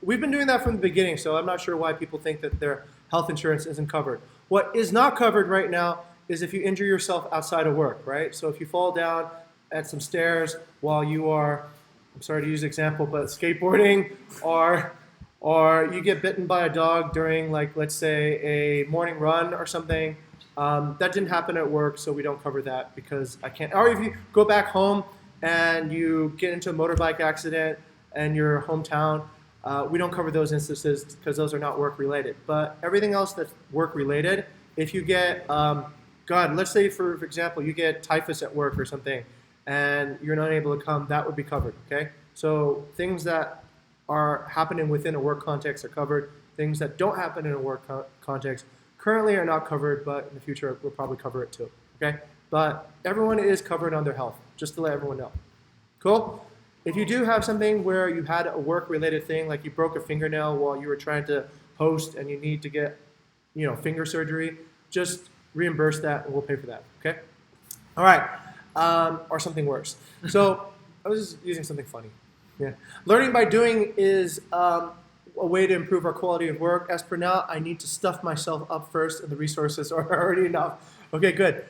A: we've been doing that from the beginning, so I'm not sure why people think that their health insurance isn't covered. What is not covered right now is if you injure yourself outside of work, right? So if you fall down at some stairs while you are, I'm sorry to use an example, but skateboarding, or you get bitten by a dog during, like, let's say a morning run or something, that didn't happen at work, so we don't cover that because I can't. Or if you go back home and you get into a motorbike accident in your hometown, we don't cover those instances because those are not work related. But everything else that's work related, if you get, let's say for example, you get typhus at work or something, and you're not able to come, that would be covered, okay? So things that are happening within a work context are covered. Things that don't happen in a work context currently are not covered, but in the future we'll probably cover it too, okay? But everyone is covered on their health, just to let everyone know. Cool? If you do have something where you had a work-related thing, like you broke a fingernail while you were trying to host and you need to get, finger surgery, just reimburse that and we'll pay for that, okay? All right. Or something worse. So I was just using something funny. Yeah. Learning by doing is a way to improve our quality of work. As per now, I need to stuff myself up first and the resources are already enough. Okay, good.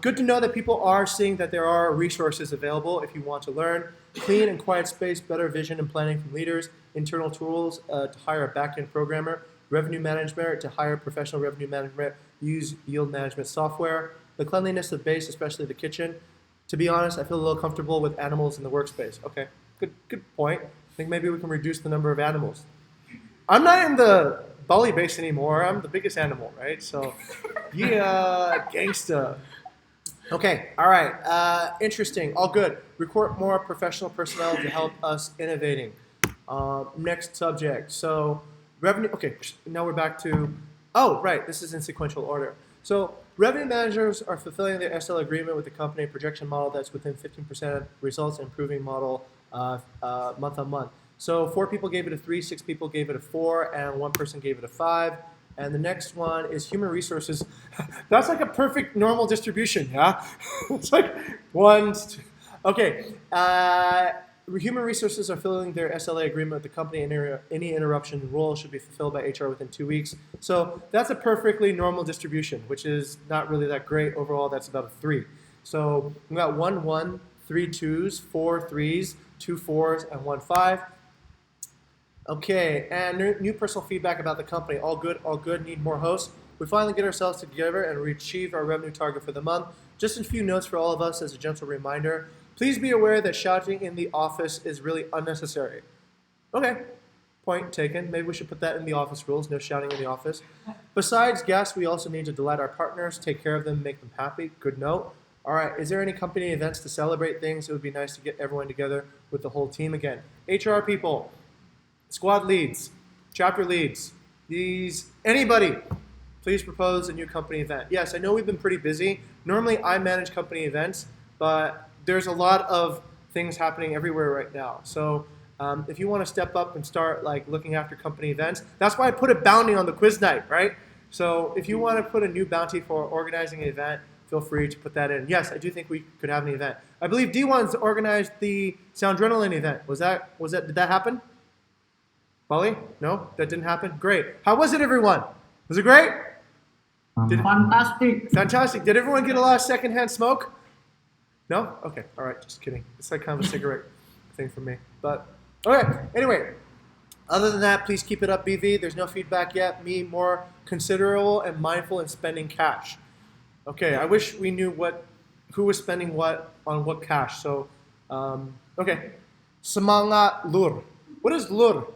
A: Good to know that people are seeing that there are resources available if you want to learn. Clean and quiet space, better vision and planning from leaders, internal tools to hire a back-end programmer, revenue management to hire professional revenue management, use yield management software, the cleanliness of base, especially the kitchen. To be honest, I feel a little comfortable with animals in the workspace. Okay, good point. I think maybe we can reduce the number of animals. I'm not in the Bali base anymore. I'm the biggest animal, right? So, yeah, gangsta. Okay, all right. Interesting, all good. Recruit more professional personnel to help us innovating. Next subject. So, revenue. Okay, now we're back to. Oh, right. This is in sequential order. So revenue managers are fulfilling their SL agreement with the company projection model that's within 15% results, improving model month on month. So 4 people gave it a 3, 6 people gave it a 4, and 1 person gave it a 5. And the next one is human resources. That's like a perfect normal distribution, yeah? It's like 1, 2. Okay. Human resources are filling their SLA agreement with the company, and any interruption role should be fulfilled by HR within 2 weeks. So that's a perfectly normal distribution, which is not really that great. Overall, that's about a 3. So we got 1 1, 3 2s, 4 3s, 2 4s, and 1 5. Okay, and new personal feedback about the company. All good, need more hosts. We finally get ourselves together and we achieve our revenue target for the month. Just a few notes for all of us as a gentle reminder. Please be aware that shouting in the office is really unnecessary. Okay, point taken. Maybe we should put that in the office rules, no shouting in the office. Besides guests, we also need to delight our partners, take care of them, make them happy. Good note. All right, is there any company events to celebrate things? It would be nice to get everyone together with the whole team again. HR people. Squad leads, chapter leads, anybody, please propose a new company event. Yes, I know we've been pretty busy. Normally I manage company events, but there's a lot of things happening everywhere right now. So if you want to step up and start like looking after company events, that's why I put a bounty on the quiz night, right? So if you want to put a new bounty for organizing an event, feel free to put that in. Yes, I do think we could have an event. I believe D1's organized the Soundrenalin event. Did that happen? Bali? No, that didn't happen? Great. How was it, everyone? Was it great?
C: Fantastic.
A: Fantastic. Did everyone get a lot of secondhand smoke? No? Okay. All right. Just kidding. It's like kind of a cigarette thing for me. But, okay. Anyway, other than that, please keep it up, BV. There's no feedback yet. Me, more considerable and mindful in spending cash. Okay. I wish we knew who was spending what on what cash. So, okay. Semangat lur. What is lur?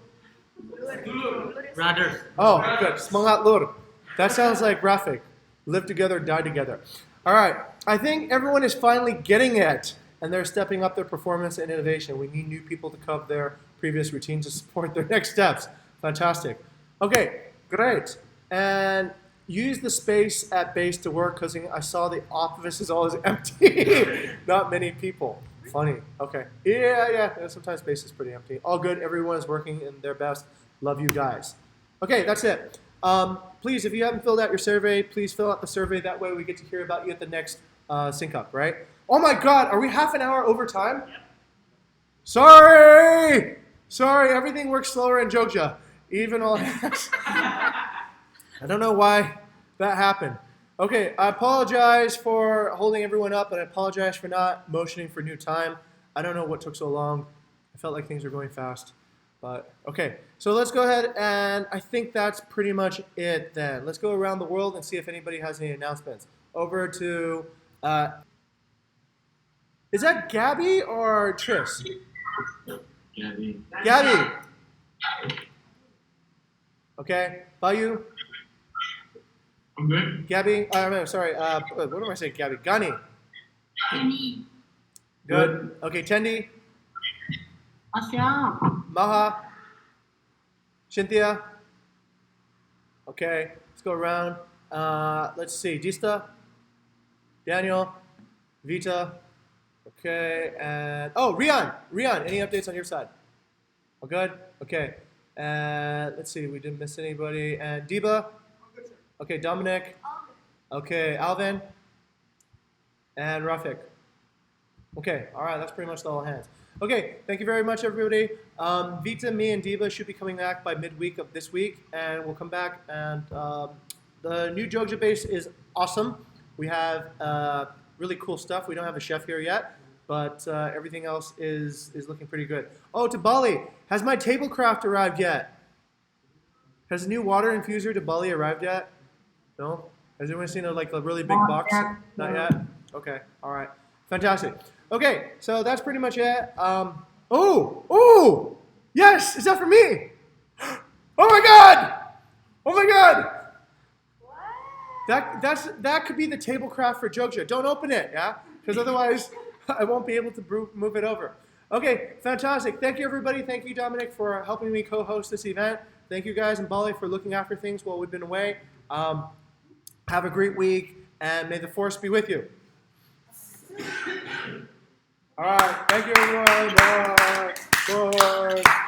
C: Brothers.
A: Oh, good. Semangat lur. That sounds like graphic. Live together, die together. All right. I think everyone is finally getting it, and they're stepping up their performance and innovation. We need new people to cover their previous routines to support their next steps. Fantastic. Okay, great. And use the space at base to work because I saw the office is always empty. Not many people. Funny. Okay. Yeah. Sometimes space is pretty empty. All good. Everyone is working in their best. Love you guys. Okay, that's it. Please, if you haven't filled out your survey, please fill out the survey. That way we get to hear about you at the next sync up, right? Oh my God, are we half an hour over time? Yep. Sorry, everything works slower in Jogja. Even all I don't know why that happened. Okay, I apologize for holding everyone up, and I apologize for not motioning for new time. I don't know what took so long. I felt like things were going fast. But okay, so let's go ahead, and I think that's pretty much it then. Let's go around the world and see if anybody has any announcements. Over to, is that Gabby or Tris? Gabby. Okay, Bayu?
E: I'm good.
A: Gabby, sorry, what am I saying, Gabby? Gani?
D: Any.
A: Good. Okay, Tendi?
C: Asya.
A: Maha? Cynthia? Okay, let's go around. Let's see, Dista? Daniel? Vita? Okay, and Rian, any updates on your side? All good? Okay, and let's see, we didn't miss anybody. And Deba? Okay, Dominic? Okay, Alvin? And Rafik? Okay, all right, that's pretty much the all hands. Okay, thank you very much, everybody. Vita, me, and Deba should be coming back by midweek of this week, and we'll come back. And the new Jogja base is awesome. We have really cool stuff. We don't have a chef here yet, but everything else is looking pretty good. Oh, to Bali, has my tablecraft arrived yet? Has the new water infuser to Bali arrived yet? No? Has anyone seen a really big box? Not yet? Okay, all right. Fantastic. Okay, so that's pretty much it. Oh, yes, is that for me? Oh my God! That could be the tablecraft for Jogja. Don't open it, yeah? Because otherwise I won't be able to move it over. Okay, fantastic. Thank you, everybody. Thank you, Dominic, for helping me co-host this event. thank you guys in Bali for looking after things while we've been away. Have a great week, and may the force be with you. All right, thank you everyone. Bye. Bye.